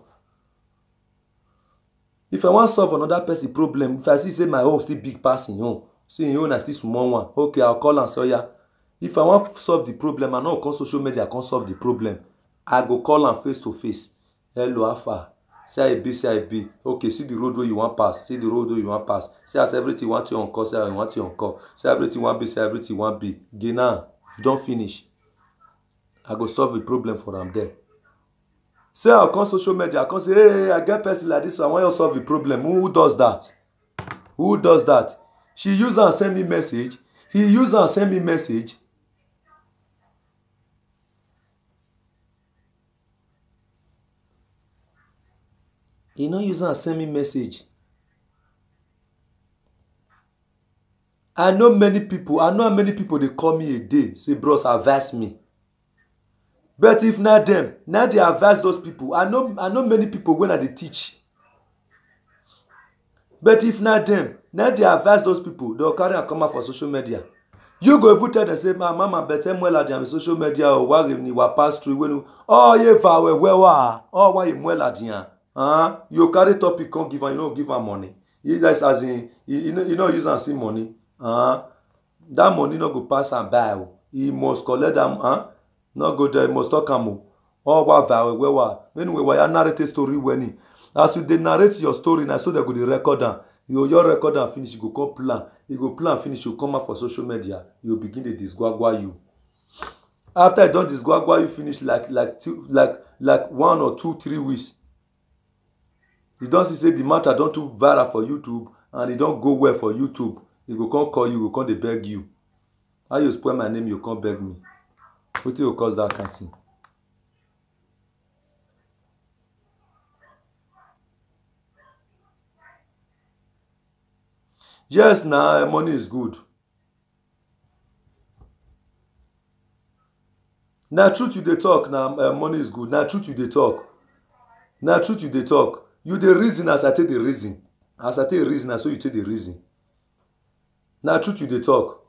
If I want to solve another person problem, if I see say my own still big passing you, see your own is still small one. Okay, I'll call and say, yeah. If I want to solve the problem, I know on social media I can't solve the problem. I go call am face to face. Hello, Alpha. Say I be. Okay, see the road where you want pass. See the road where you want pass. Say as everything want you on call. Say I want you on call. Say everything want be. Say everything want be. Gina, if you don't finish, I go solve the problem for them there. Say I come social media. I come say, hey, I get person like this, so I want you to solve the problem. Who does that? Who does that? She use and send me message. He use and send me message. He no use and send me message. I know many people they call me a day, say bros advise me. But if not them, now they advise those people. I know many people when they teach. But if not them, now they advise those people, they'll carry and come out for social media. You go even tell them say, my mama better mwela diyan social media or why you pass through when oh ye vawe wewa oh why you mwela diyan. You carry topic, can't give her, you know, give her money. You guys as in, you know, use and see money. That money not go pass and buy. He must collect them. Not go there, he must talk am. Oh, wow, anyway, why you narrate a story when as you narrate your story, now so they go the record down. Your record and finish, you go come plan. You go plan finish, you come out for social media. You begin to disguagua you. After you don't disguagua you finish like 1 or 2, 3 weeks. You don't see say the matter don't too viral for YouTube and it don't go well for YouTube. He go come call you, go come they beg you. How you spoil my name, you come beg me. What will cause that kind of thing? Yes, now money is good. Now truth you dey talk, now money is good. Now truth you dey talk. Now truth you dey talk. You the reason as I take the reason. As I take the reason, so you take the reason. Now truth you dey talk.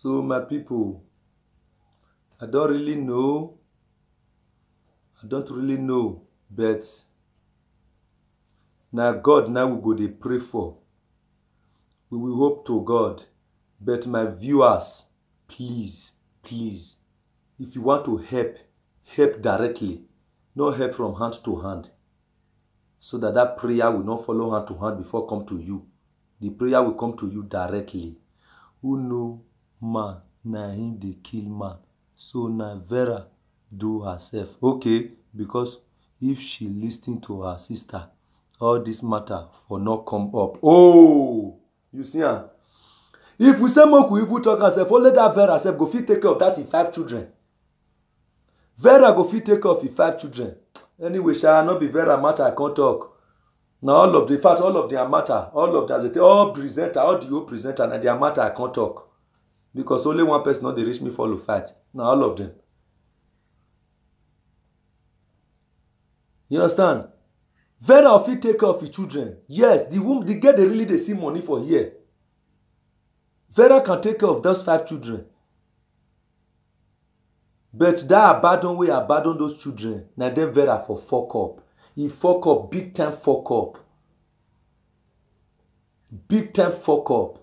So my people, I don't really know. But now God now we go dey pray for. We will hope to God. But my viewers, please, if you want to help directly, no help from hand to hand. So that prayer will not follow hand to hand before come to you. The prayer will come to you directly. Who know man, na him dey kill man. So na Vera do herself. Okay, because if she listen to her sister, all this matter for not come up. Oh, you see am? If we say make we even talk ourselves, only that Vera self go fit take care of that in 5 children. Vera go fit take care of 5 children. Anyway, shall not be Vera matter, I can't talk. Now all of their matter, all of them, all presenter, all the whole presenter, and their matter, I can't talk. Because only one person not they reach me follow fight. Now all of them. You understand? Vera fit take care of his children. Yes, the girl they really they see money for here. Vera can take care of those 5 children. But that abandon those children. Now then Vera for fuck up. He fuck up, big time fuck up. Big time fuck up.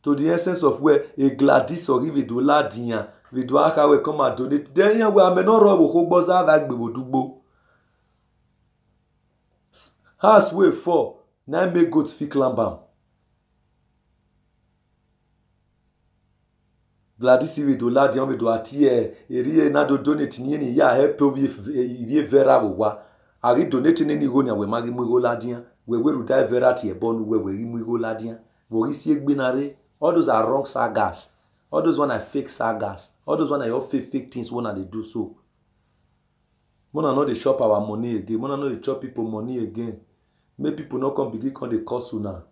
To the essence of where a Gladys or even do ladian, we do we come and donate. Then we are not rob boza like Bibo. House way for 9 make goats fi clambam. Gladys we do ladian we do atie eri na do donate ni ya help vi Vera wa. Ari donate ni go nya we magi mu go ladian. We ru die Vera tie bonu we mu go ladian. We si egbinare. All those are wrong sagas. All those one are fake sagas. All those one are your fake things when they do so. Mona know they chop our money again. Mona know they chop people money again. Make people not come begin come they curse you now.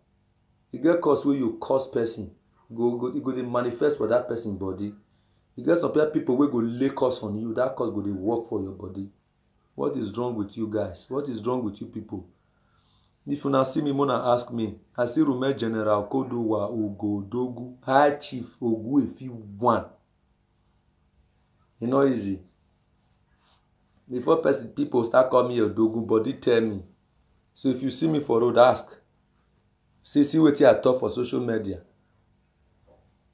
You get curse where you curse person. You go they manifest for that person body. You get some people where go lay curse on you. That curse go they work for your body. What is wrong with you guys? What is wrong with you people? If you now see me, Mona ask me, I see Rume General Kodowa Ugodogu, High Chief Ogu if you want. You know easy. Before people start calling me Odogu, body tell me. So if you see me for road, ask. See what I talk for social media.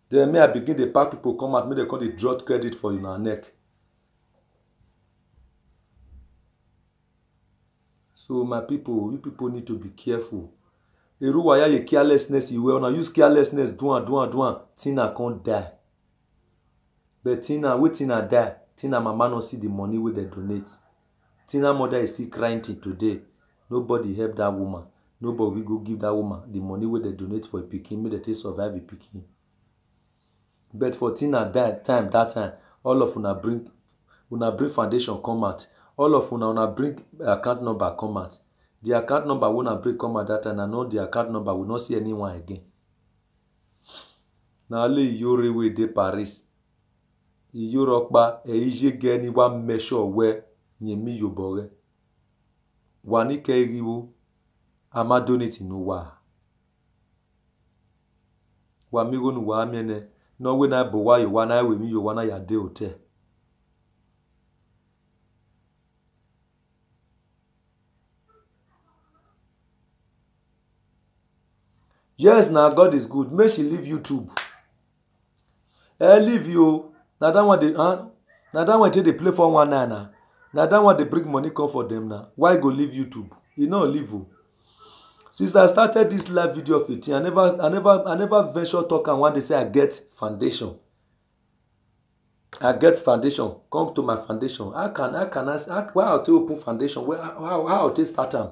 Then me I begin the pack people come at me, they call the drought credit for you in our neck. So my people, you people need to be careful. Eruwaya ye carelessness you will now use carelessness do Tina can't die. But Tina die. Tina mama no see the money where they donate. Tina mother is still crying till today. Nobody help that woman. Nobody will go give that woman the money where they donate for a pikin. May they survive a pikin. But for Tina that time, all of una bring foundation come out. All of una bring account number come out. The account number will bring come out that time. I know the account number will not see anyone again. Now only Yore way de Paris. Europe ba eije get ni one measure where yemi yobore. Wani ke riwo ama donate no wa. Wa mi go nu wa miene no we na bo wa yo wa na we mi yo wa na ya de hotel. Yes, now God is good. May she leave YouTube. Leave you. Now that one they play for 19 now. Now that one they bring money come for them now. Why go leave YouTube? You know leave you. Since I started this live video of it, I never venture talk and when they say I get foundation. I get foundation. Come to my foundation. How can I why I'll take open foundation? How I'll take start them?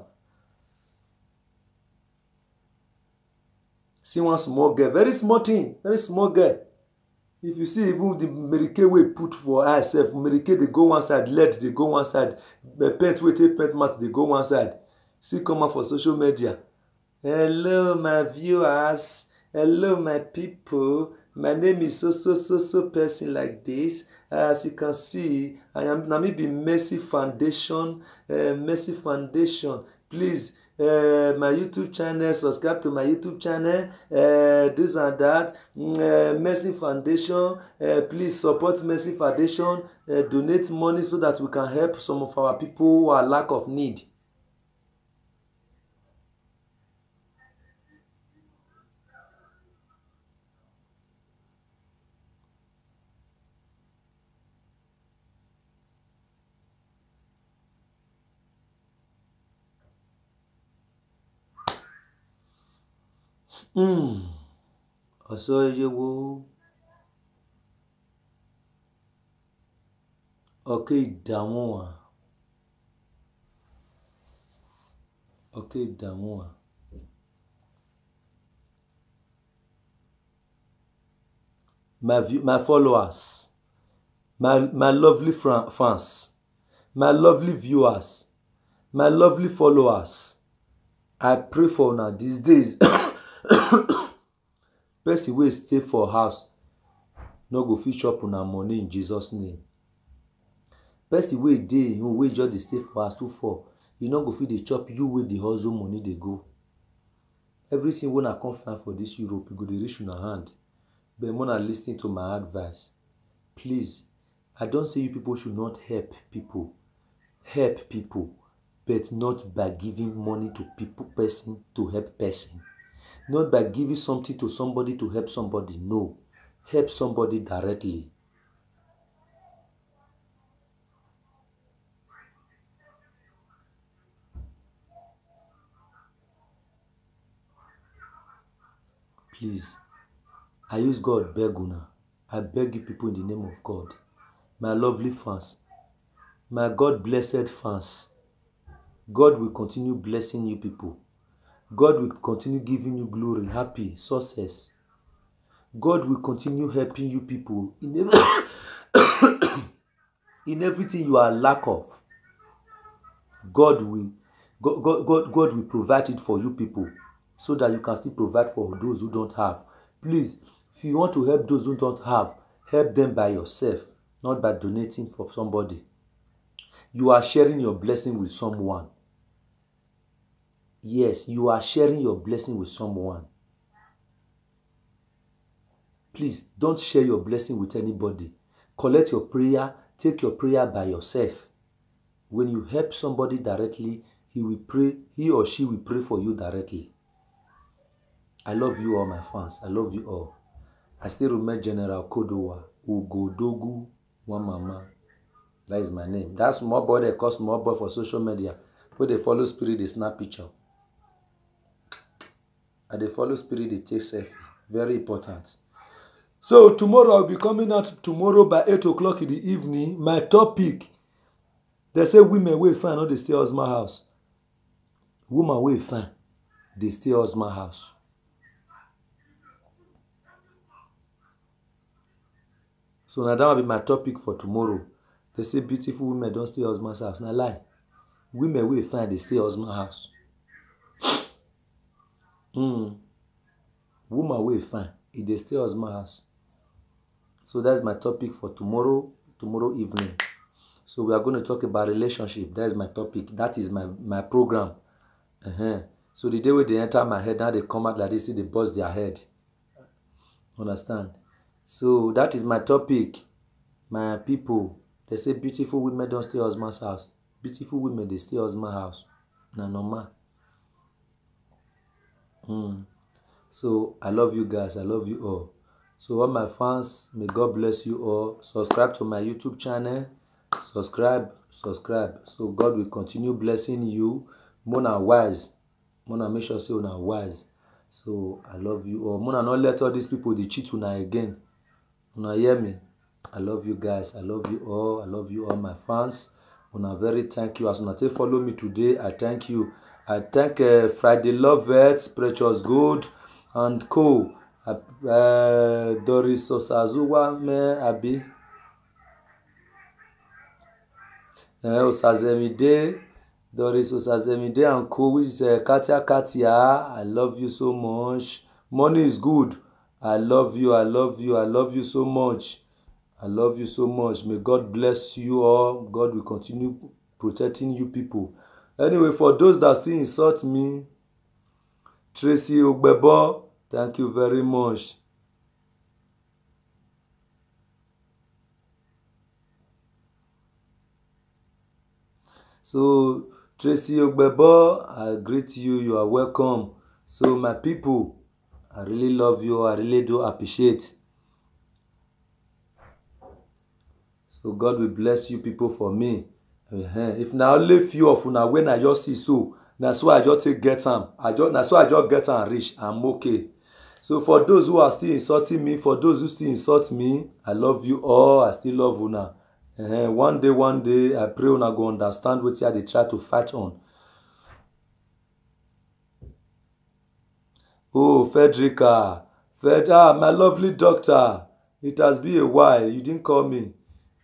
See one small girl, very small thing, very small girl. If you see even the Medicaid we put for ourselves, Medicaid they go one side, lead they go one side, the paint we take paint mat they go one side. See come out for social media. Hello my viewers, hello my people. My name is so person like this. As you can see, I am maybe Mercy Foundation. Mercy Foundation. Please, my YouTube channel, subscribe to my YouTube channel, this and that. Mercy Foundation, please support Mercy Foundation, donate money so that we can help some of our people who are lack of need. Ọ̀sọ́ eyewo ọ̀kẹ́ ìdààmú wa my followers, my lovely fans, my lovely viewers, my lovely followers, I pray for una these days. Person wey stay for house no go fit chop una money in Jesus name. Person wey dey wey just dey stay for house too for, you no go fit dey chop you wey dey hustle money dey go. Everything wey una come find for this Europe, e go dey reach una hand. But una lis ten to my advice. Please, I don say you people should not help people. Help people, but not by giving money to person to help person. Not by giving something to somebody to help somebody. No. Help somebody directly. Please, I use God beg una. I beg you people in the name of God. My lovely fans, my God blessed fans, God will continue blessing you people. God will continue giving you glory, happy, success. God will continue helping you people in everything you are lack of. God will provide it for you people so that you can still provide for those who don't have. Please, if you want to help those who don't have, help them by yourself, not by donating for somebody. You are sharing your blessing with someone. Yes, you are sharing your blessing with someone. Please, don't share your blessing with anybody. Collect your prayer. Take your prayer by yourself. When you help somebody directly, he or she will pray for you directly. I love you all, my fans. I love you all. I still remember General Kodowa, Ugodogu Wamama. That is my name. That small boy they call small boy for social media. Where they follow spirit, they snap picture. And they follow spirit, they take selfie. Very important. So tomorrow I'll be coming out tomorrow by 8 o'clock in the evening. My topic. They say women will fine, no they stay husband house. Woman will fine, they stay husband house. So now that will be my topic for tomorrow. They say beautiful women don't stay husband's house. Now lie. Women will fine, they stay husband house. Woman will fine, if they stay husband house. So that's my topic for tomorrow evening. So we are going to talk about relationship. That is my topic. That is my program. So the day when they enter my head, now they come out like this, they bust their head. Understand? So that is my topic. My people, they say beautiful women don't stay husband's house. Beautiful women, they stay husband's house. Na normal. So I love you guys. I love you all. So all my fans, may God bless you all. Subscribe to my YouTube channel. Subscribe. So God will continue blessing you. Mona wise. Mona make sure say una wise. So I love you all. Mona not let all these people they cheat una again. Una hear me? I love you guys. I love you all. I love you all, my fans. Una very thank you. As una take follow me today, I thank you. I thank Friday Lovett, Precious Gold, and Co. Doris Osazuwa me abi. Osazemide, Doris Osazemide and Co. Which is Katia. I love you so much. Money is good. I love you. I love you. I love you so much. I love you so much. May God bless you all. God will continue protecting you people. Anyway, for those that still insult me, Tracy Ogbebo, thank you very much. So, Tracy Ogbebo, I greet you. You are welcome. So, my people, I really love you. I really do appreciate. So, God will bless you people for me. If now only few of una when I just see so, na so I just take get am. Na so I just get am reach. I'm okay. So, for those who are still insulting me, for those who still insult me, I love you all. I still love una. One day, I pray una go understand wetin I dey try to fight on. Oh, Frederica, my lovely daughter. It has been a while. You didn't call me.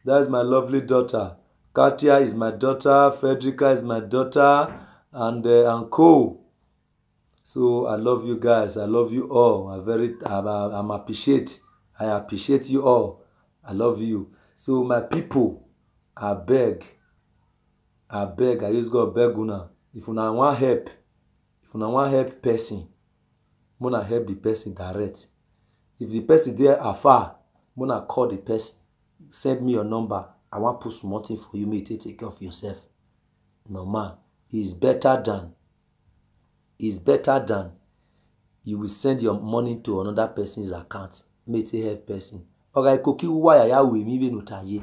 That's my lovely daughter. Katia is my daughter. Frederica is my daughter, and co. So I love you guys. I love you all. I appreciate you all. I love you. So my people, I beg, I use God beg una. If una want help person, muna help the person direct. If the person there afar, muna call the person, send me your number. I want put something for you, may take care of yourself. No man, it's better than you will send your money to another person's account. May take help person. Okay, cookie wire ya we mi be no taye.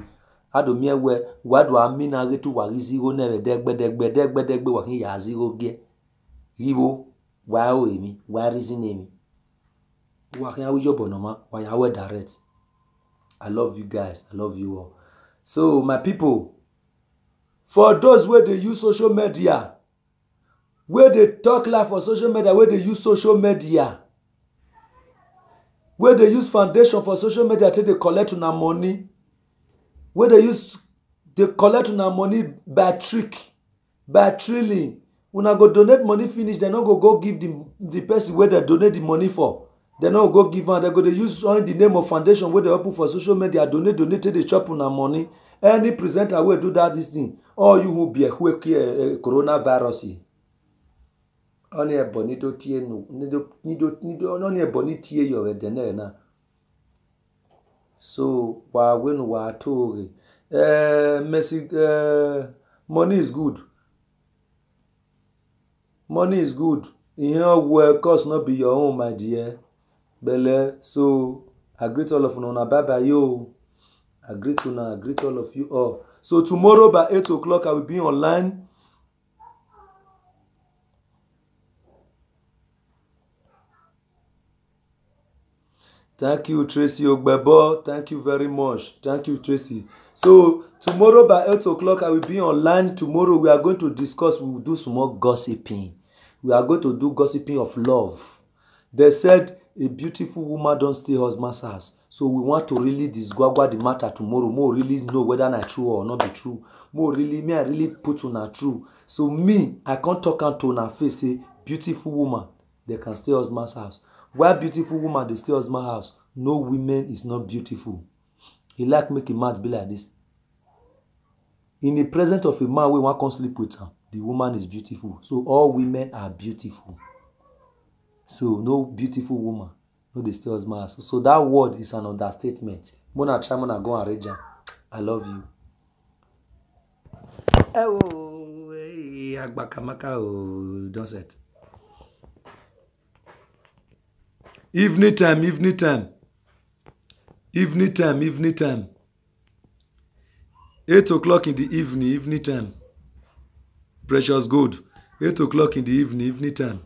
Ado mi ewe wadu amina retu wari zero nere degbe wakin ya zero ge. Rivo wa o emi, wa reason emi. Wakin ya wijo bonoma, wa ya we direct. I love you guys. I love you all. So my people, for those where they use social media, where they talk live for social media, where they use social media, where they use foundation for social media till they collect una money, where they collect una money by trick, by trilling. Una go donate money finish, they no go give the person where they donate the money for. They no go give am. They go dey use on the name of foundation where they open for social media, donate till they chop una money. Any presenter will do that this thing. Or you will be a coronavirus. Only a bonito tie no nido only a boniti your dene na. So wa tori. Money is good. Money is good. In your work, cost not be your own, my dear. Bele. So I greet all of una. Bye bye yo. I greet all of you all. So tomorrow by 8 o'clock I will be online. Thank you, Tracy Ogbebo. Thank you very much. Thank you, Tracy. So tomorrow by 8 o'clock I will be online. Tomorrow we are going to discuss. We will do some more gossiping. We are going to do gossiping of love. They said a beautiful woman don't stay husband's house. So we want to really disgwagwa the matter tomorrow. More really know whether it's true or not be true. More really, I really put on a true. So me, I can't talk and to her face say beautiful woman, they can stay husband's house. Why beautiful woman they stay husband's house? No woman is not beautiful. He like make a man be like this. In the presence of a man, we want to sleep with her. The woman is beautiful. So all women are beautiful. So no beautiful woman, no they stay husband's house. So that word is an understatement. Mona try mona go and read. I love you. Oh, hey, agbakamaka oh, don't say it. Evening time. 8 o'clock in the evening time. Precious good. 8 o'clock in the evening time.